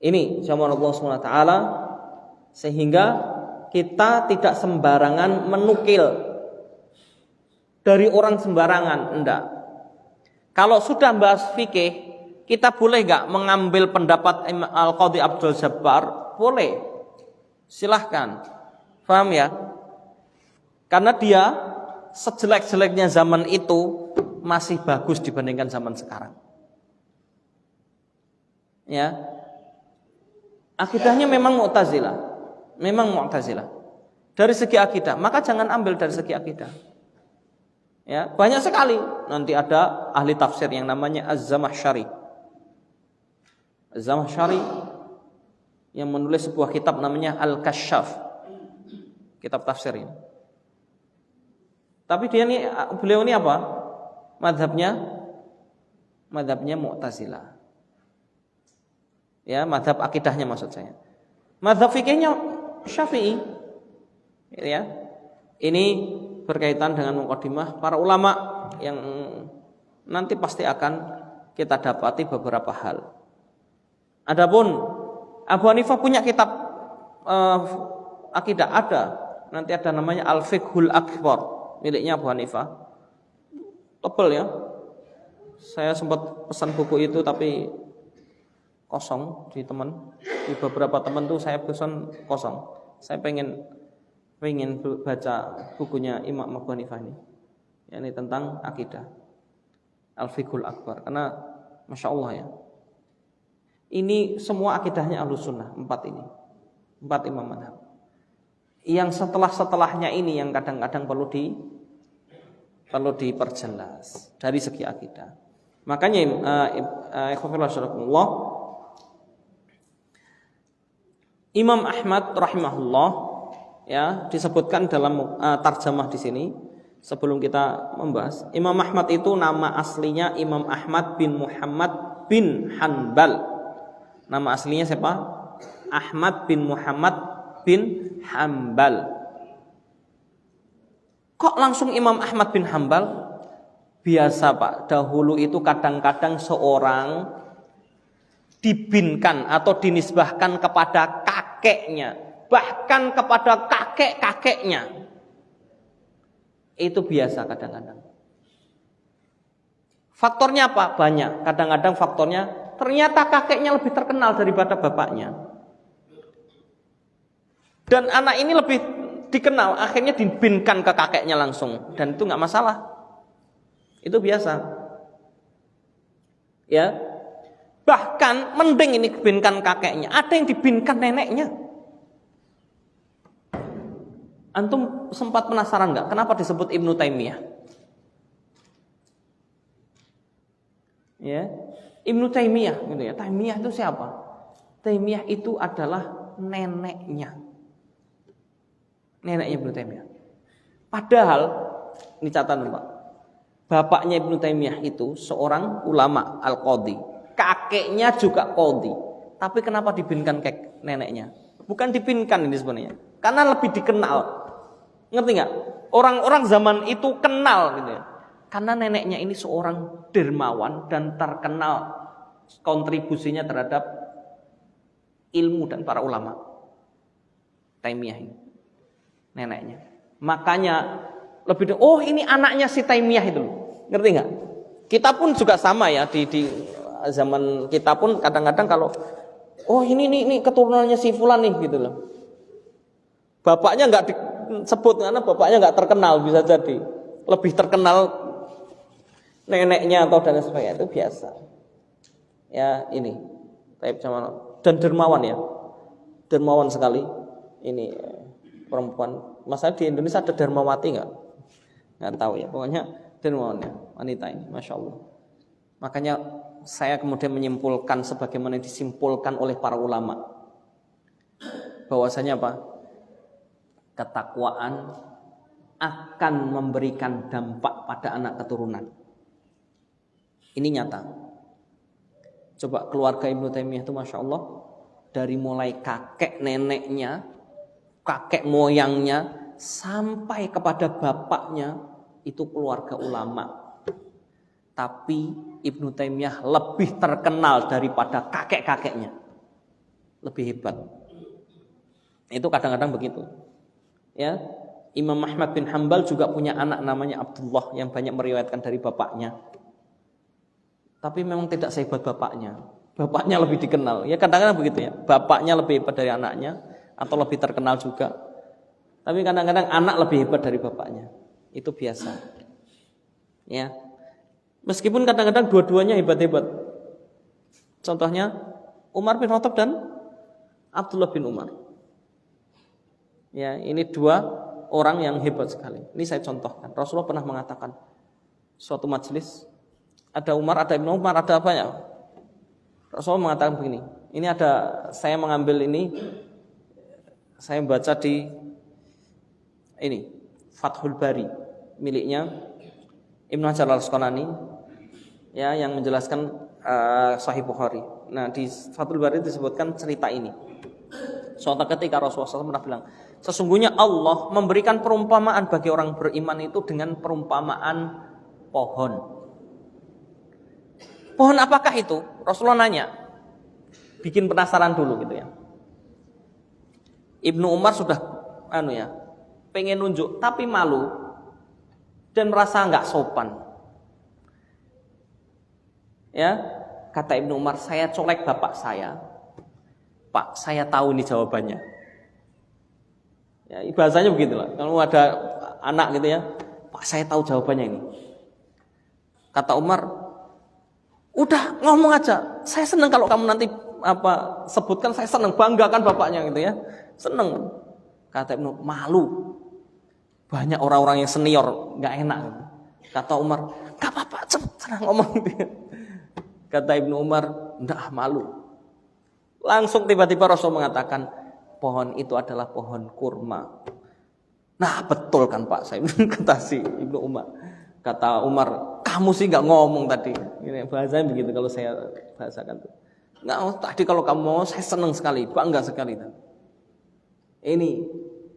Ini jaman Allah SWT sehingga kita tidak sembarangan menukil dari orang sembarangan, enggak. Kalau sudah bahas fikih, kita boleh enggak mengambil pendapat Al-Qadhi Abdul Jabbar? Boleh. Silahkan. Paham ya? Karena dia sejelek-jeleknya zaman itu masih bagus dibandingkan zaman sekarang. Ya. Akidahnya memang Mu'tazilah. Memang Mu'tazilah. Dari segi akidah, maka jangan ambil dari segi akidah. Ya, banyak sekali. Nanti ada ahli tafsir yang namanya Az-Zamakhsyari. Az-Zamakhsyari yang menulis sebuah kitab namanya Al-Kasyaf. Kitab tafsir ini. Tapi beliau ini apa? Madhabnya Mu'tazilah. Ya, madhab akidahnya maksud saya. Madhab fikihnya Syafi'i. Ya. Ini berkaitan dengan mukadimah para ulama yang nanti pasti akan kita dapati beberapa hal. Adapun Abu Hanifah punya kitab akidah ada. Nanti ada namanya Al-Fiqhul Akbar miliknya Abu Hanifah. Tebal ya. Saya sempat pesan buku itu tapi kosong di beberapa teman tuh saya pesan kosong. Saya pengen baca bukunya Imam Abu Hanifah ini tentang akidah Al-Fiqhul Akbar, karena Masya Allah ya, ini semua akidahnya Ahlus Sunnah, 4 imam madhab. Yang setelahnya ini yang kadang-kadang perlu diperjelas dari segi akidah. Makanya Imam Ahmad rahimahullah ya disebutkan dalam tarjamah di sini sebelum kita membahas. Imam Ahmad itu nama aslinya Imam Ahmad bin Muhammad bin Hanbal. Nama aslinya siapa? Ahmad bin Muhammad bin Hanbal. Kok langsung Imam Ahmad bin Hanbal? Biasa Pak, dahulu itu kadang-kadang seorang dibinkan atau dinisbahkan kepada kakeknya, bahkan kepada kakek-kakeknya. Itu biasa kadang-kadang. Faktornya apa? Banyak. Kadang-kadang faktornya ternyata kakeknya lebih terkenal daripada bapaknya. Dan anak ini lebih dikenal, akhirnya dibinkan ke kakeknya langsung. Dan itu nggak masalah. Itu biasa. Ya. Bahkan mending ini dibinkan kakeknya, ada yang dibinkan neneknya. Antum sempat penasaran nggak kenapa disebut Ibnu Taimiyah? Ya, Ibnu Taimiyah gitu ya. Taimiyah itu siapa? Taimiyah itu adalah neneknya Ibnu Taimiyah. Padahal ini catatan Pak. Bapaknya Ibnu Taimiyah itu seorang ulama al-qadhi. Kakeknya juga qadhi. Tapi kenapa dibinkan ke neneknya? Bukan dibinkan ini sebenarnya. Karena lebih dikenal. Ngerti nggak? Orang-orang zaman itu kenal gitu ya. Karena neneknya ini seorang dermawan dan terkenal kontribusinya terhadap ilmu dan para ulama. Taimiyah ini neneknya. Makanya lebih ini anaknya si Taimiyah itu. Ngerti nggak? Kita pun juga sama ya di zaman kita pun kadang-kadang kalau ini keturunannya si fulan nih gitu loh. Bapaknya nggak disebut karena bapaknya nggak terkenal, bisa jadi lebih terkenal neneknya atau dan sebagainya, itu biasa. Ya ini Taib Jamal dan dermawan ya, dermawan sekali ini perempuan. Masalah di Indonesia ada dermawati nggak tahu ya, pokoknya dermawannya wanita ini, Masya Allah. Makanya saya kemudian menyimpulkan sebagaimana disimpulkan oleh para ulama bahwasanya apa? Ketakwaan akan memberikan dampak pada anak keturunan. Ini nyata. Coba keluarga Ibnu Taimiyah itu Masya Allah, dari mulai kakek neneknya, kakek moyangnya, sampai kepada bapaknya, itu keluarga ulama. Tapi Ibnu Taimiyah lebih terkenal daripada kakek-kakeknya. Lebih hebat. Itu kadang-kadang begitu. Ya, Imam Ahmad bin Hanbal juga punya anak namanya Abdullah yang banyak meriwayatkan dari bapaknya. Tapi memang tidak sehebat bapaknya. Bapaknya lebih dikenal. Ya kadang-kadang begitu ya. Bapaknya lebih hebat dari anaknya atau lebih terkenal juga. Tapi kadang-kadang anak lebih hebat dari bapaknya. Itu biasa. Ya. Meskipun kadang-kadang dua-duanya hebat-hebat. Contohnya Umar bin Khattab dan Abdullah bin Umar. Ya, ini dua orang yang hebat sekali. Ini saya contohkan. Rasulullah pernah mengatakan suatu majelis ada Umar, ada Ibnu Umar, ada apa ya? Rasulullah mengatakan begini. Ini ada, saya mengambil ini, saya baca di ini Fathul Bari miliknya Ibnu Hajar Al-Asqalani, ya, yang menjelaskan Sahih Bukhari. Nah di Fathul Bari disebutkan cerita ini. Suatu ketika Rasulullah SAW pernah bilang, sesungguhnya Allah memberikan perumpamaan bagi orang beriman itu dengan perumpamaan pohon. Pohon apakah itu? Rasulullah nanya, bikin penasaran dulu gitu ya. Ibnu Umar sudah pengen nunjuk tapi malu dan merasa nggak sopan. Ya, Kata Ibnu Umar, saya colek bapak saya. Pak, saya tahu nih jawabannya. Ya, bahasanya begitulah. Kalau ada anak gitu ya, Pak, saya tahu jawabannya ini. Kata Umar, udah ngomong aja. Saya senang kalau kamu nanti sebutkan, saya senang, banggakan bapaknya gitu ya. Senang. Kata Ibnu, malu. Banyak orang-orang yang senior, nggak enak. Kata Umar, nggak apa-apa, senang ngomong. Kata Ibnu Umar, nggak malu. Langsung tiba-tiba Rasul mengatakan, pohon itu adalah pohon kurma. Nah betul kan Pak, saya kata si Ibnu Umar. Kata Umar, kamu sih nggak ngomong tadi. Ini bahasanya begitu kalau saya bahasakan tuh. Nggak, tadi kalau kamu mau, saya senang sekali, bangga sekali. Ini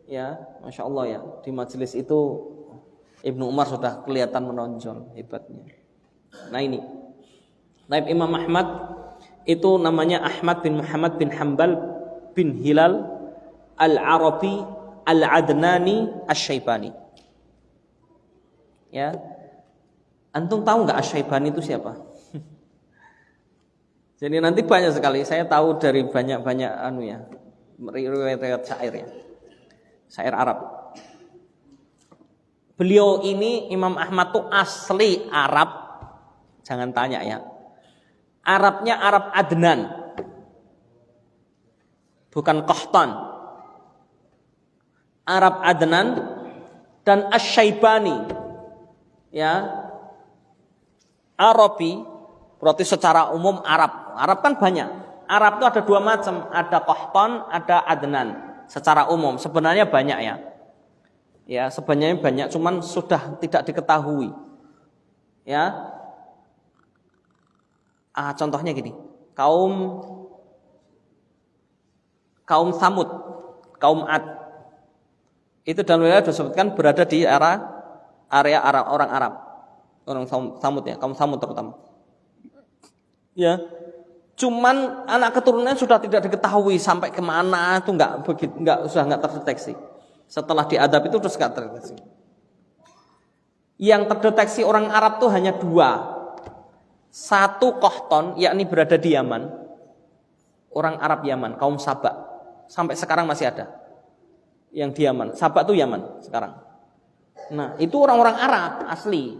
ya, masya Allah ya, di majelis itu Ibnu Umar sudah kelihatan menonjol hebatnya. Nah ini, Naib Imam Ahmad itu namanya Ahmad bin Muhammad bin Hanbal bin Hilal Al-Arabi Al-Adnani Asy-Syaibani. Ya, antum tahu nggak Asy-Syaibani itu siapa? Jadi nanti banyak sekali saya tahu dari banyak-banyak riwayat syair ya. Syair Arab. Beliau ini Imam Ahmad tuh asli Arab. Jangan tanya ya. Arabnya Arab Adnan. Bukan Qahtan. Arab Adnan dan Asy-Syaibani. Ya. Arabi berarti secara umum Arab. Arab kan banyak. Arab itu ada dua macam, ada Qahtan, ada Adnan. Secara umum sebenarnya banyak ya. Ya, sebenarnya banyak, cuman sudah tidak diketahui. Ya. Contohnya gini. Kaum Samud, kaum Ad. Itu dalam riwayat disebutkan berada di area Arab, orang Arab. Orang Samud ya, kaum Samud terutama. Ya. Cuman anak keturunannya sudah tidak diketahui sampai kemana, itu sudah nggak terdeteksi. Setelah diadab itu terus nggak terdeteksi. Yang terdeteksi orang Arab tuh hanya dua. Satu Qahtan, yakni berada di Yaman. Orang Arab Yaman, kaum Sabak. Sampai sekarang masih ada. Yang di Yaman. Sabak tuh Yaman sekarang. Nah, itu orang-orang Arab asli.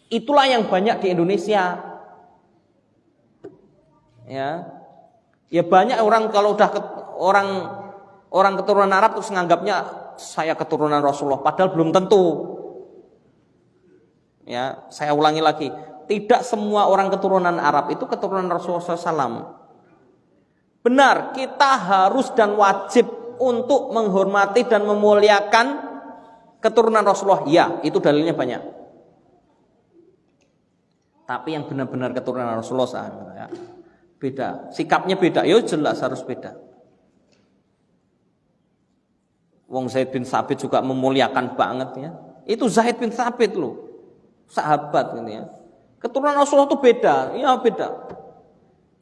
Itulah yang banyak di Indonesia. Ya banyak orang kalau udah orang keturunan Arab terus menganggapnya saya keturunan Rasulullah, padahal belum tentu. Ya, saya ulangi lagi, tidak semua orang keturunan Arab itu keturunan Rasulullah SAW. Benar, kita harus dan wajib untuk menghormati dan memuliakan keturunan Rasulullah. Ya, itu dalilnya banyak. Tapi yang benar-benar keturunan Rasulullah SAW, ya, beda, sikapnya beda, ya jelas harus beda. Wong Zaid bin Thabit juga memuliakan banget ya. Itu Zaid bin Thabit loh, sahabat ini ya. Keturunan Rasulullah itu beda, ya beda.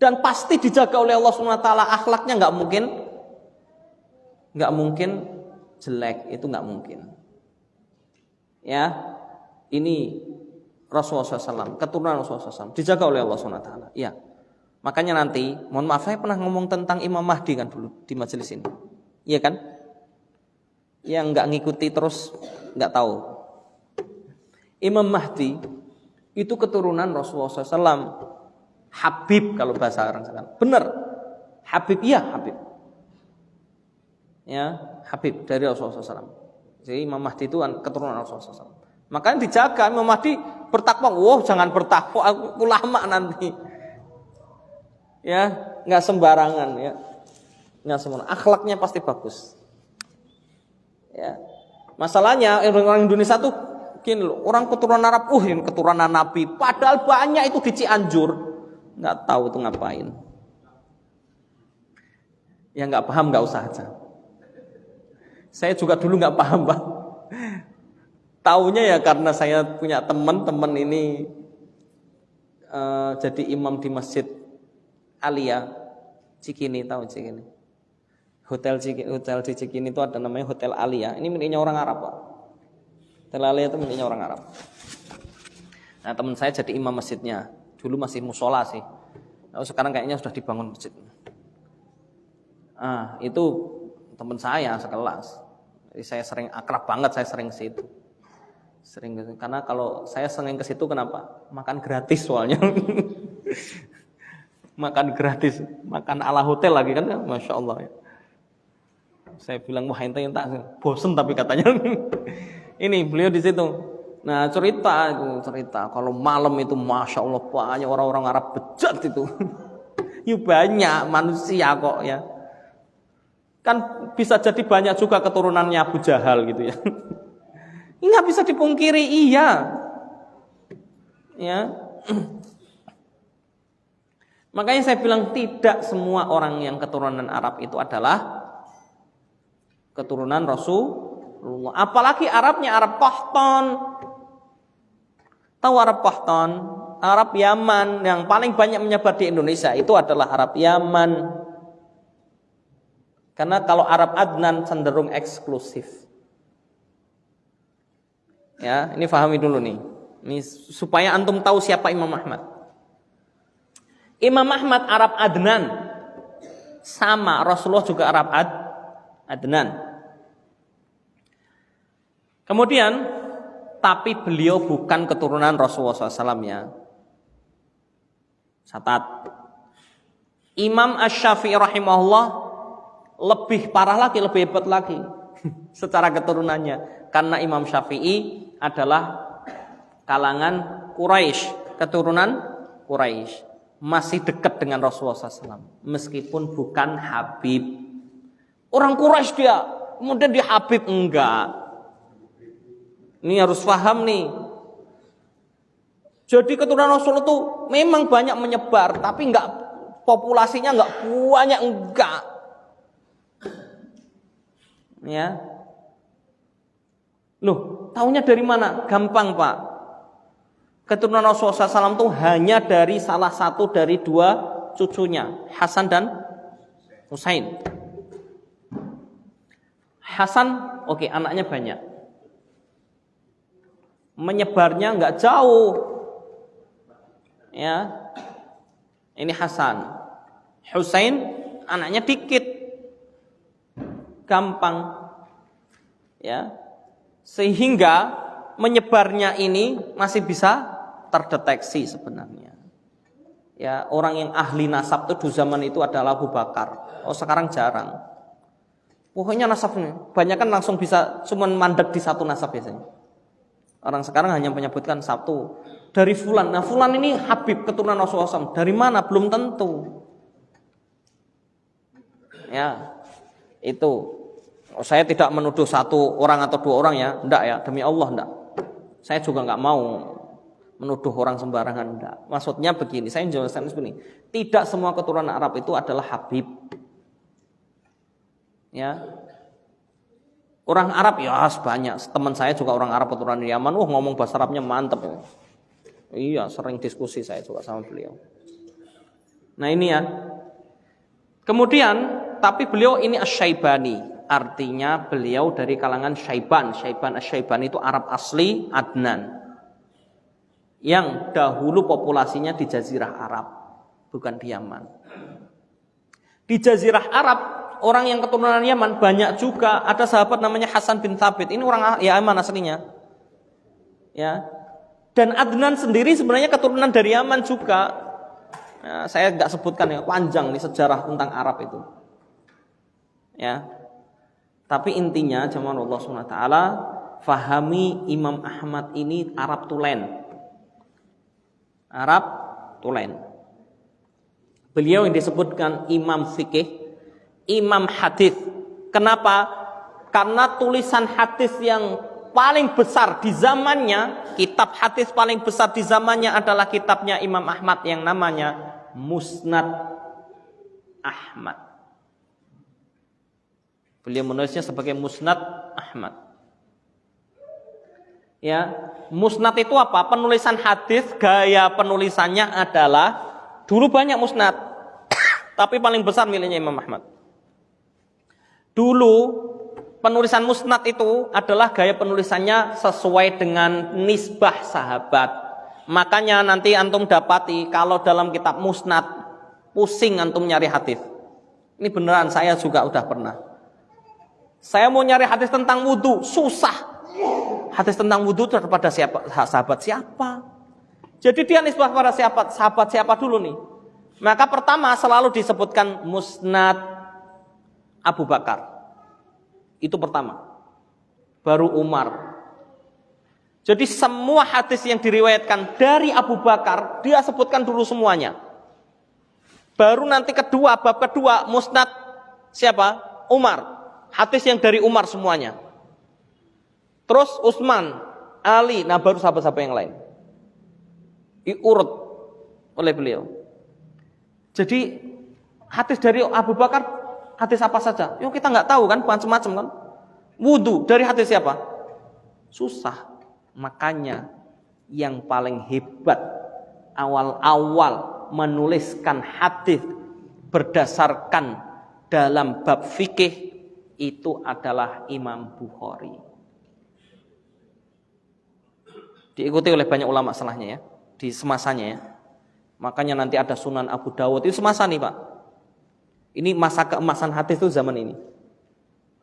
Dan pasti dijaga oleh Allah SWT, akhlaknya nggak mungkin jelek, itu nggak mungkin. Ya, ini Rasulullah SAW, keturunan Rasulullah SAW dijaga oleh Allah SWT. Ya. Makanya nanti, mohon maaf saya pernah ngomong tentang Imam Mahdi kan dulu di majelis ini. Iya kan? Yang nggak ngikuti terus nggak tahu. Imam Mahdi itu keturunan Rasulullah SAW. Habib kalau bahasa orang sekarang. Benar. Habib, iya Habib. Ya, Habib dari Rasulullah SAW. Jadi Imam Mahdi itu keturunan Rasulullah SAW. Makanya dijaga Imam Mahdi bertakwa. Wow, jangan bertakwa, aku lama nanti. Ya, nggak sembarangan ya, nggak sembarangan. Akhlaknya pasti bagus. Ya, masalahnya orang Indonesia tuh gini loh, orang keturunan Arab, yang keturunan Nabi, padahal banyak itu di Cianjur, nggak tahu tuh ngapain. Ya nggak paham nggak usah aja. Saya juga dulu nggak paham Bang. Taunya ya karena saya punya teman ini jadi imam di masjid Alia Cikini, tahu Cikini? Hotel di Cikini itu ada namanya Hotel Alia. Ini miliknya orang Arab, Pak. Hotel Alia itu miliknya orang Arab. Nah, teman saya jadi imam masjidnya. Dulu masih musola sih. Sekarang kayaknya sudah dibangun masjid. Itu teman saya sekelas. Jadi saya sering akrab banget, saya sering ke situ. Karena kalau saya sering ke situ kenapa? Makan gratis soalnya. Makan gratis, makan ala hotel lagi kan, masya Allah ya. Saya bilang wah ente tak bosen tapi katanya. Ini beliau di situ. Nah cerita kalau malam itu masya Allah banyak orang-orang Arab bejat itu. Ya banyak manusia kok ya. Kan bisa jadi banyak juga keturunannya Abu Jahal gitu ya. Ini nggak bisa dipungkiri, iya. Ya. Makanya saya bilang tidak semua orang yang keturunan Arab itu adalah keturunan Rasulullah. Apalagi Arabnya Arab Qahtan. Tahu Arab Qahtan? Arab Yaman yang paling banyak menyebar di Indonesia itu adalah Arab Yaman. Karena kalau Arab Adnan cenderung eksklusif. Ya, ini pahami dulu nih. Ini supaya antum tahu siapa Imam Ahmad. Imam Ahmad Arab Adnan. Sama Rasulullah juga Arab Adnan. Kemudian, tapi beliau bukan keturunan Rasulullah SAW ya. Catat. Imam Asy-Syafi'i rahimahullah lebih parah lagi, lebih hebat lagi secara keturunannya. Karena Imam Syafi'i adalah kalangan Quraisy, keturunan Quraisy. Masih dekat dengan Rasulullah SAW. Meskipun bukan Habib. Orang Quraisy dia, kemudian dia Habib, enggak. Ini harus paham nih. Jadi keturunan Rasul itu memang banyak menyebar, tapi enggak, populasinya enggak banyak, enggak. Ya. Loh, taunya dari mana? Gampang, Pak. Keturunan Rasulullah SAW itu hanya dari salah satu dari dua cucunya, Hasan dan Husain. Hasan, oke, anaknya banyak. Menyebarnya nggak jauh, ya. Ini Hasan, Husain anaknya dikit, gampang, ya. Sehingga menyebarnya ini masih bisa terdeteksi sebenarnya. Ya, orang yang ahli nasab itu di zaman itu adalah Abu Bakar. Oh, sekarang jarang. Pokoknya nasabnya, banyak kan langsung bisa cuman mandek di satu nasab biasanya. Orang sekarang hanya menyebutkan satu dari fulan. Nah, fulan ini Habib keturunan Rasulullah SAW. Dari mana? Belum tentu. Ya, itu. Saya tidak menuduh satu orang atau dua orang ya, enggak ya, demi Allah enggak. Saya juga enggak mau menuduh orang sembarangan, enggak. Maksudnya begini, saya jelaskan begini. Tidak semua keturunan Arab itu adalah Habib. Ya. Orang Arab ya banyak. Teman saya juga orang Arab keturunan Yaman. Ngomong bahasa Arabnya mantep. Ya. Iya, sering diskusi saya juga sama beliau. Nah ini ya. Kemudian, tapi beliau ini Asy-Syaibani. Artinya beliau dari kalangan Syaiban. Syaiban Asy-Syaibani itu Arab asli Adnan. Yang dahulu populasinya di Jazirah Arab. Bukan di Yaman. Di Jazirah Arab, orang yang keturunan Yaman banyak juga. Ada sahabat namanya Hasan bin Thabit. Ini orang Yaman aslinya. Ya. Dan Adnan sendiri sebenarnya keturunan dari Yaman juga. Ya, saya nggak sebutkan ya, panjang nih sejarah tentang Arab itu. Ya. Tapi intinya jamaah Allah SWT, fahami Imam Ahmad ini Arab tulen. Arab tulen. Beliau yang disebutkan Imam Fikih, Imam hadis. Kenapa? Karena tulisan hadis yang paling besar di zamannya, kitab hadis paling besar di zamannya adalah kitabnya Imam Ahmad yang namanya Musnad Ahmad. Beliau menulisnya sebagai Musnad Ahmad. Ya, Musnad itu apa? Penulisan hadis, gaya penulisannya adalah dulu banyak musnad, tapi paling besar miliknya Imam Ahmad. Dulu penulisan musnad itu adalah gaya penulisannya sesuai dengan nisbah sahabat. Makanya nanti antum dapati kalau dalam kitab musnad Pusing antum nyari hadis. Ini beneran, saya juga udah pernah. Saya mau nyari hadis tentang wudu, susah. Hadis tentang wudu daripada siapa? Sahabat siapa? Jadi dia nisbah pada sahabat siapa dulu nih? Maka pertama selalu disebutkan Musnad Abu Bakar. Itu pertama. Baru Umar. Jadi semua hadis yang diriwayatkan dari Abu Bakar, dia sebutkan dulu semuanya. Baru nanti bab kedua, Musnad siapa? Umar. Hadis yang dari Umar semuanya. Terus Utsman, Ali, nah baru sahabat-sahabat yang lain. Diurut oleh beliau. Jadi hadis dari Abu Bakar, hadis apa saja? Yuk kita nggak tahu kan, macam-macam kan. Wudu dari hadis siapa? Susah. Makanya yang paling hebat awal-awal menuliskan hadis berdasarkan dalam bab fikih itu adalah Imam Bukhari. Diikuti oleh banyak ulama setelahnya ya, di semasanya ya. Makanya nanti ada Sunan Abu Dawud, itu semasa nih Pak. Ini masa keemasan hadis itu zaman ini.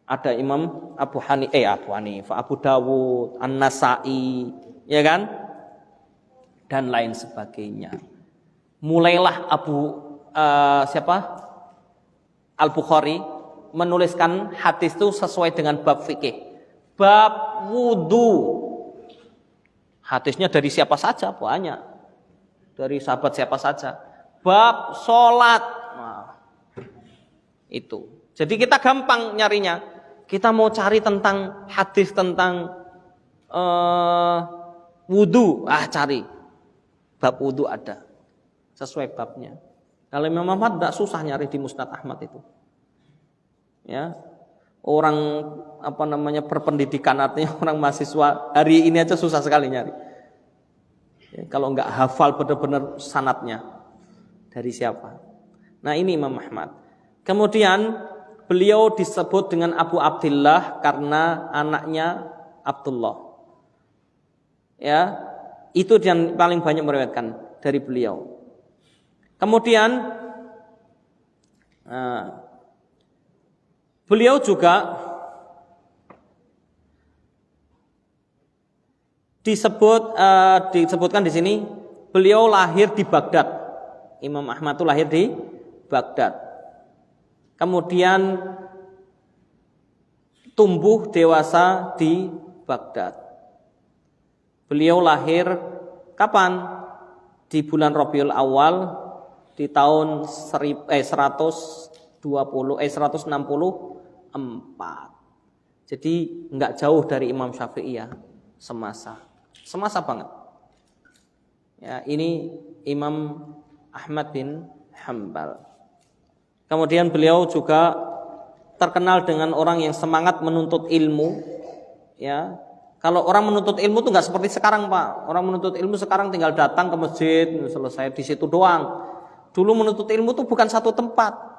Ada Imam Abu Hanifah, Abu Dawud, An-Nasa'i, ya kan? Dan lain sebagainya. Mulailah Al-Bukhari menuliskan hadis itu sesuai dengan bab fikih. Bab wudu. Hadisnya dari siapa saja? Banyak. Dari sahabat siapa saja. Bab sholat. Nah, itu. Jadi kita gampang nyarinya. Kita mau cari tentang hadis tentang wudu. Cari. Bab wudu ada. Sesuai babnya. Kalau Imam Ahmad tidak susah nyari di Musnad Ahmad itu. Ya. Orang berpendidikan, artinya orang mahasiswa hari ini aja susah sekali nyari. Ya, kalau nggak hafal benar-benar sanadnya dari siapa. Nah ini Imam Ahmad. Kemudian beliau disebut dengan Abu Abdillah karena anaknya Abdullah. Ya, itu yang paling banyak meriwayatkan dari beliau. Kemudian beliau juga disebutkan di sini beliau lahir di Baghdad. Imam Ahmad itu lahir di Baghdad. Kemudian tumbuh dewasa di Baghdad. Beliau lahir kapan? Di bulan Rabiul Awal di tahun 164. Jadi enggak jauh dari Imam Syafi'i ya, semasa banget. Ya, ini Imam Ahmad bin Hanbal. Kemudian beliau juga terkenal dengan orang yang semangat menuntut ilmu. Ya, kalau orang menuntut ilmu itu enggak seperti sekarang Pak. Orang menuntut ilmu sekarang tinggal datang ke masjid, selesai di situ doang. Dulu menuntut ilmu itu bukan satu tempat.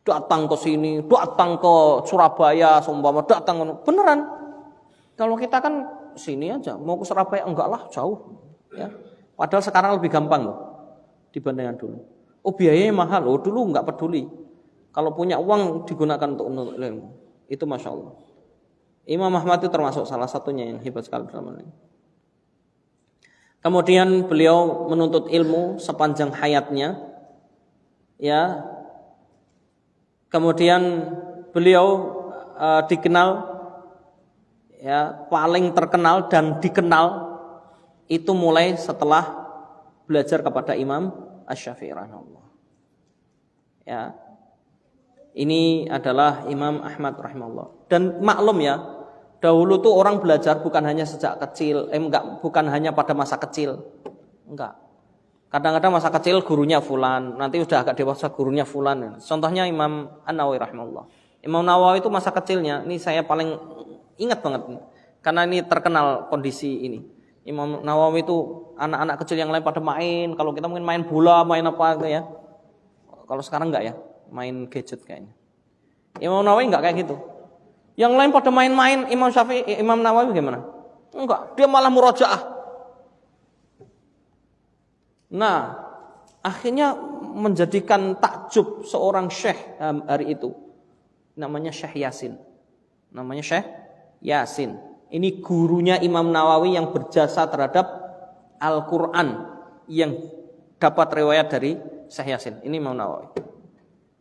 Datang ke sini, datang ke Surabaya, seumpama datang beneran. Kalau kita kan sini aja, mau ke Surabaya enggak lah, jauh. Ya. Padahal sekarang lebih gampang loh dibandingkan dulu. Oh biayanya mahal, dulu enggak peduli. Kalau punya uang digunakan untuk menuntut ilmu. Itu Masya Allah. Imam Ahmad itu termasuk salah satunya yang hebat sekali dalam ini. Kemudian beliau menuntut ilmu sepanjang hayatnya. Ya. Kemudian beliau dikenal ya paling terkenal dan dikenal itu mulai setelah belajar kepada Imam Asy-Syafi'i rahimahullah. Ya. Ini adalah Imam Ahmad rahimahullah. Dan maklum ya, dahulu tuh orang belajar bukan hanya sejak kecil, bukan hanya pada masa kecil. Enggak. Kadang-kadang masa kecil gurunya fulan, nanti udah agak dewasa gurunya fulan. Contohnya Imam An-Nawawi rahimahullah. Imam Nawawi itu masa kecilnya, ini saya paling ingat banget nih, karena ini terkenal kondisi ini. Imam Nawawi itu anak-anak kecil yang lain pada main, kalau kita mungkin main bola, main apa gitu ya. Kalau sekarang enggak ya, main gadget kayaknya. Imam Nawawi enggak kayak gitu. Yang lain pada main-main, Imam Nawawi gimana? Enggak, dia malah murojaah. Nah, Akhirnya menjadikan takjub seorang syekh hari itu. Namanya Syekh Yasin. Namanya Syekh Yasin. Ini gurunya Imam Nawawi yang berjasa terhadap Al-Quran, yang dapat riwayat dari Syekh Yasin. Ini Imam Nawawi.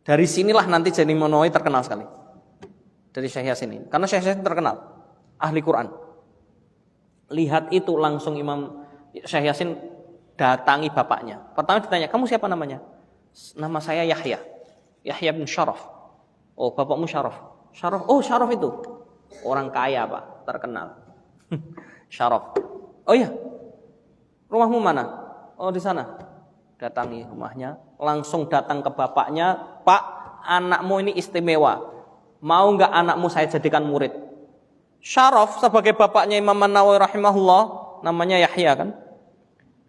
Dari sinilah nanti jadi Imam Nawawi terkenal sekali. Dari Syekh Yasin ini. Karena Syekh Yasin terkenal ahli Quran. Lihat itu langsung Imam Syekh Yasin datangi bapaknya. Pertama ditanya, kamu siapa namanya? Nama saya Yahya. Yahya bin Syaraf. Oh, bapakmu Syaraf. Syaraf. Oh, Syaraf itu orang kaya, Pak, terkenal. Syaraf. Oh iya. Rumahmu mana? Oh, di sana. Datangi rumahnya, langsung datang ke bapaknya, Pak, anakmu ini istimewa. Mau nggak anakmu saya jadikan murid? Syaraf sebagai bapaknya Imam Nawawi rahimahullah, namanya Yahya kan?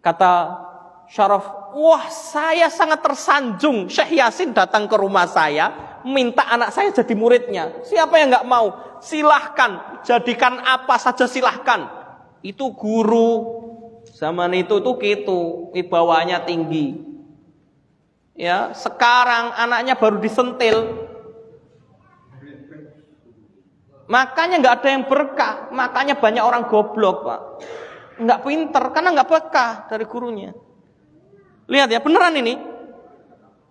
Kata Syaraf, wah saya sangat tersanjung Syekh Yasin datang ke rumah saya, minta anak saya jadi muridnya. Siapa yang nggak mau? Silahkan, jadikan apa saja silahkan. Itu guru. Zaman itu tuh gitu, wibawanya tinggi. Ya, sekarang anaknya baru disentil. Makanya nggak ada yang berkah, makanya banyak orang goblok, Pak. Nggak pinter karena nggak berkah dari gurunya. Lihat ya, beneran ini.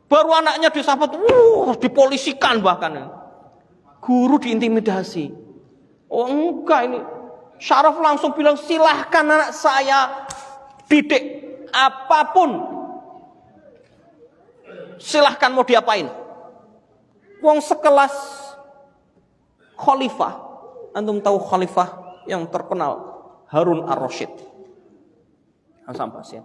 Baru anaknya disabet, dipolisikan bahkan. Guru diintimidasi. Oh enggak ini. Syaraf langsung bilang, silahkan anak saya didik apapun. Silahkan mau diapain. Wong sekelas khalifah. Antum tahu khalifah yang terkenal, Harun Ar-Rasyid. Sampai ya.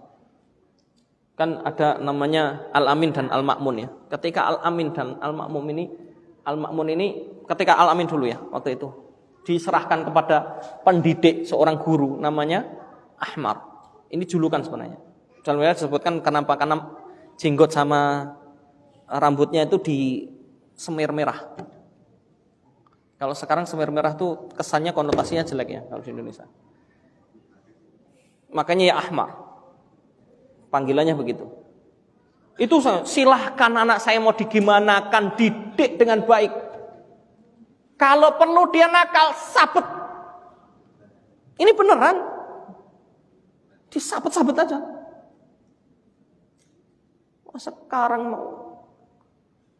Kan ada namanya Al-Amin dan Al-Ma'mun ya. Ketika Al-Amin dan Al-Ma'mun ini ketika Al-Amin dulu ya waktu itu diserahkan kepada pendidik seorang guru namanya Ahmar. Ini julukan sebenarnya. Dalam riwayat disebutkan kenapa? Karena jenggot sama rambutnya itu disemir merah. Kalau sekarang semir merah tuh kesannya konotasinya jelek ya kalau di Indonesia. Makanya ya Ahmar. Panggilannya begitu. Itu silahkan anak saya mau digimanakan, didik dengan baik. Kalau perlu dia nakal, sabet. Ini beneran. Disabet-sabet aja. Sekarang mau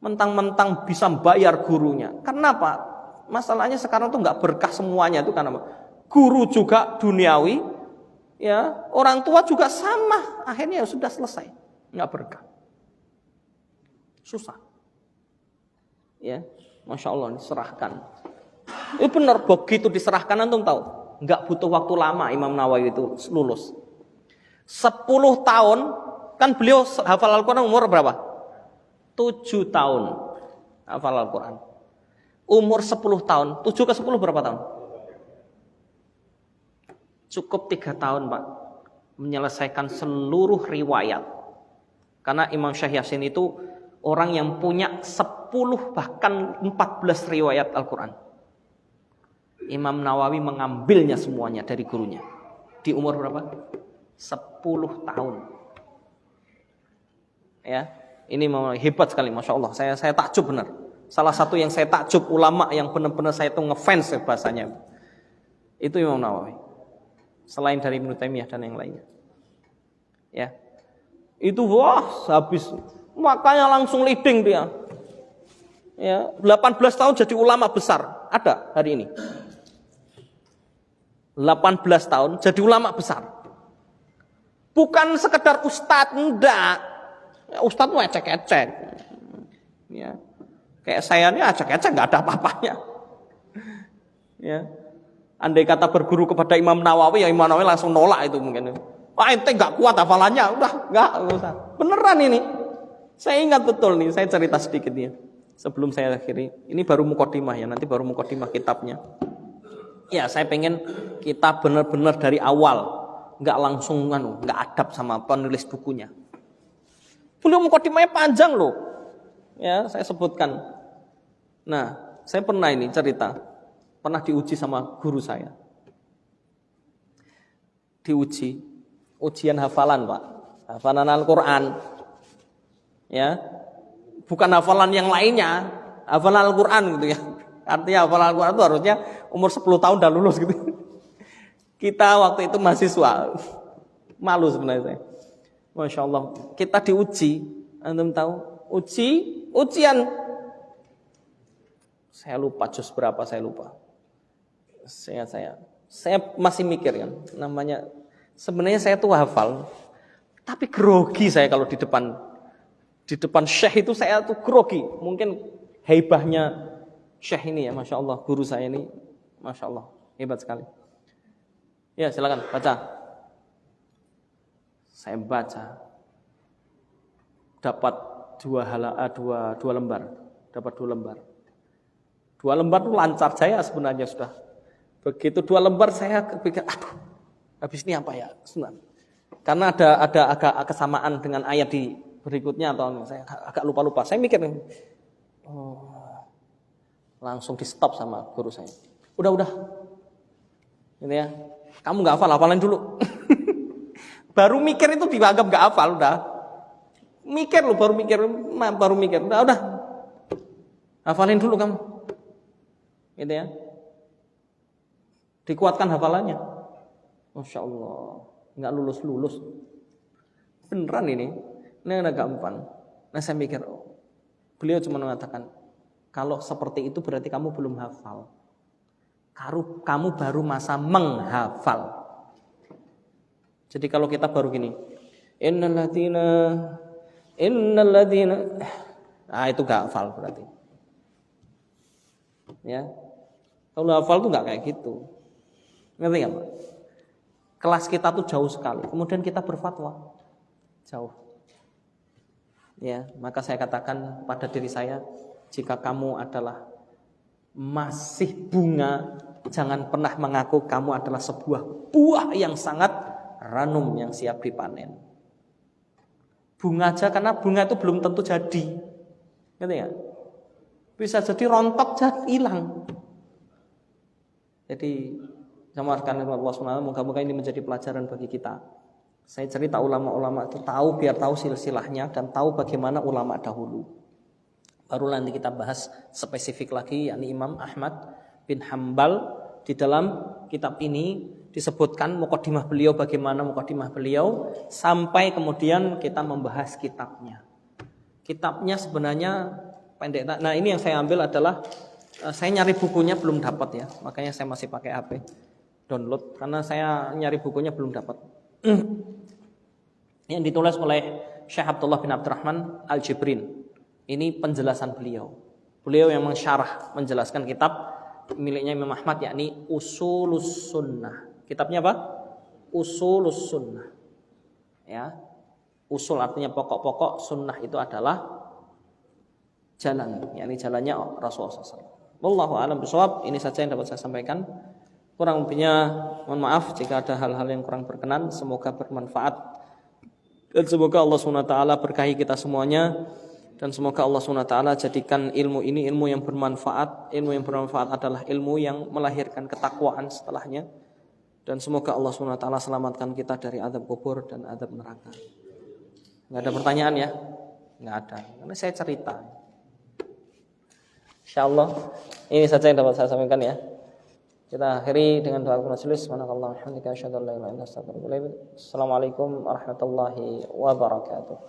mentang-mentang bisa bayar gurunya. Kenapa? Masalahnya sekarang tuh nggak berkah semuanya itu karena guru juga duniawi, ya orang tua juga sama. Akhirnya ya sudah selesai, nggak berkah, susah. Ya, masya Allah diserahkan. Itu benar begitu diserahkan antum tahu, nggak butuh waktu lama Imam Nawawi itu lulus. 10 tahun kan beliau hafal Al-Quran umur berapa? 7 tahun hafal Al-Quran. Umur 10 tahun, 7 ke 10 berapa tahun? Cukup 3 tahun Pak, menyelesaikan seluruh riwayat. Karena Imam Syekh Yasin itu orang yang punya 10 bahkan 14 riwayat Al-Quran. Imam Nawawi mengambilnya semuanya dari gurunya. Di umur berapa? 10 tahun. Ya, ini hebat sekali, masya Allah. Saya takjub benar. Salah satu yang saya takjub ulama yang benar-benar saya tuh ngefans ya bahasanya. Itu Imam Nawawi. Selain dari Ibnu Taimiyah dan yang lainnya. Ya. Itu wah habis makanya langsung leading dia. Ya, 18 tahun jadi ulama besar. Ada hari ini. 18 tahun jadi ulama besar. Bukan sekedar ustadz, enggak. Ya, ustadz tuh ecek-ecek. Ya. Kayak saya ini ecek-ecek enggak ada apa-apanya. Ya. Andai kata berguru kepada Imam Nawawi, ya Imam Nawawi langsung nolak itu mungkin. Wah, ente enggak kuat hafalannya, udah enggak usah. Beneran ini. Saya ingat betul nih, saya cerita sedikit nih. Sebelum saya akhiri, ini baru mukadimah ya, nanti baru mukadimah kitabnya. Ya, saya pengen kita benar-benar dari awal, enggak langsung enggak adab sama penulis bukunya. Beliau mukadimahnya panjang loh. Ya, saya sebutkan. Nah, saya pernah ini cerita. Pernah diuji sama guru saya. Diuji. Ujian hafalan, Pak. Hafalan Al-Quran. Ya. Bukan hafalan yang lainnya, hafalan Al-Qur'an gitu ya. Artinya hafalan Al-Qur'an itu harusnya umur 10 tahun udah lulus gitu. Kita waktu itu mahasiswa. Malu sebenarnya saya. Masya Allah. Kita diuji. Antum tahu? Ujian. Saya lupa juz berapa, saya lupa. Saya masih mikir kan. Namanya, sebenarnya saya tuh hafal. Tapi grogi saya kalau di depan syekh itu saya tuh grogi. Mungkin heibahnya syekh ini ya, Masya Allah. Guru saya ini, Masya Allah. Hebat sekali. Ya silakan baca. Saya baca, dapat dua lembar, dapat 2 lembar. 2 lembar itu lancar saya sebenarnya sudah. Begitu 2 lembar saya pikir, aduh, habis ini apa ya? Karena ada agak kesamaan dengan ayat di berikutnya atau saya agak lupa. Saya mikir, langsung di stop sama guru saya. Udah, gitu ya. Kamu nggak hafal, hafalin dulu. Baru mikir itu dianggap nggak hafal, udah. Mikir lu baru mikir. Udah. Hafalin dulu kamu. Gitu ya. Dikuatkan hafalannya. Masya Allah. Nggak lulus. Beneran ini. Ini agak gampang. Nah saya mikir, beliau cuma mengatakan, kalau seperti itu berarti kamu belum hafal. Kamu baru masa menghafal. Jadi kalau kita baru gini, innalladzina, nah itu gak hafal berarti. Ya, kalau hafal tuh gak kayak gitu. Ngerti gak Pak? Kelas kita tuh jauh sekali. Kemudian kita berfatwa jauh. Ya, maka saya katakan pada diri saya, jika kamu adalah masih bunga, jangan pernah mengaku kamu adalah sebuah buah yang sangat ranum yang siap dipanen. Bunga aja, karena bunga itu belum tentu jadi. Ngerti ya? Bisa jadi rontok, jadi hilang. Jadi sama rekan Allah SWT, moga-moga ini menjadi pelajaran bagi kita. Saya cerita ulama-ulama itu tahu, biar tahu silsilahnya dan tahu bagaimana ulama dahulu. Baru nanti kita bahas spesifik lagi, yakni Imam Ahmad bin Hambal. Di dalam kitab ini disebutkan mukadimah beliau, bagaimana mukadimah beliau, sampai kemudian kita membahas kitabnya. Kitabnya sebenarnya pendek. Nah ini yang saya ambil adalah, saya nyari bukunya belum dapat ya, makanya saya masih pakai HP download, karena saya nyari bukunya belum dapat. Yang ditulis oleh Syekh Abdullah bin Abdurrahman Al-Jibrin. Ini penjelasan beliau. Beliau yang menjelaskan kitab miliknya Imam Ahmad, yakni Ushulus Sunnah. Kitabnya apa? Ushulus Sunnah. Ya. Usul artinya pokok-pokok, sunnah itu adalah jalan, yakni jalannya Rasulullah SAW. Wallahu a'lam bishawab. Ini saja yang dapat saya sampaikan. Kurang lebihnya mohon maaf jika ada hal-hal yang kurang berkenan. Semoga bermanfaat dan semoga Allah SWT berkahi kita semuanya. Dan semoga Allah SWT jadikan ilmu ini ilmu yang bermanfaat. Ilmu yang bermanfaat adalah ilmu yang melahirkan ketakwaan setelahnya. Dan semoga Allah SWT selamatkan kita dari azab kubur dan azab neraka. Nggak ada pertanyaan ya? Nggak ada, karena saya cerita. InsyaAllah ini saja yang dapat saya sampaikan ya. Kita akhiri dengan doa majelis. Assalamualaikum warahmatullahi wabarakatuh.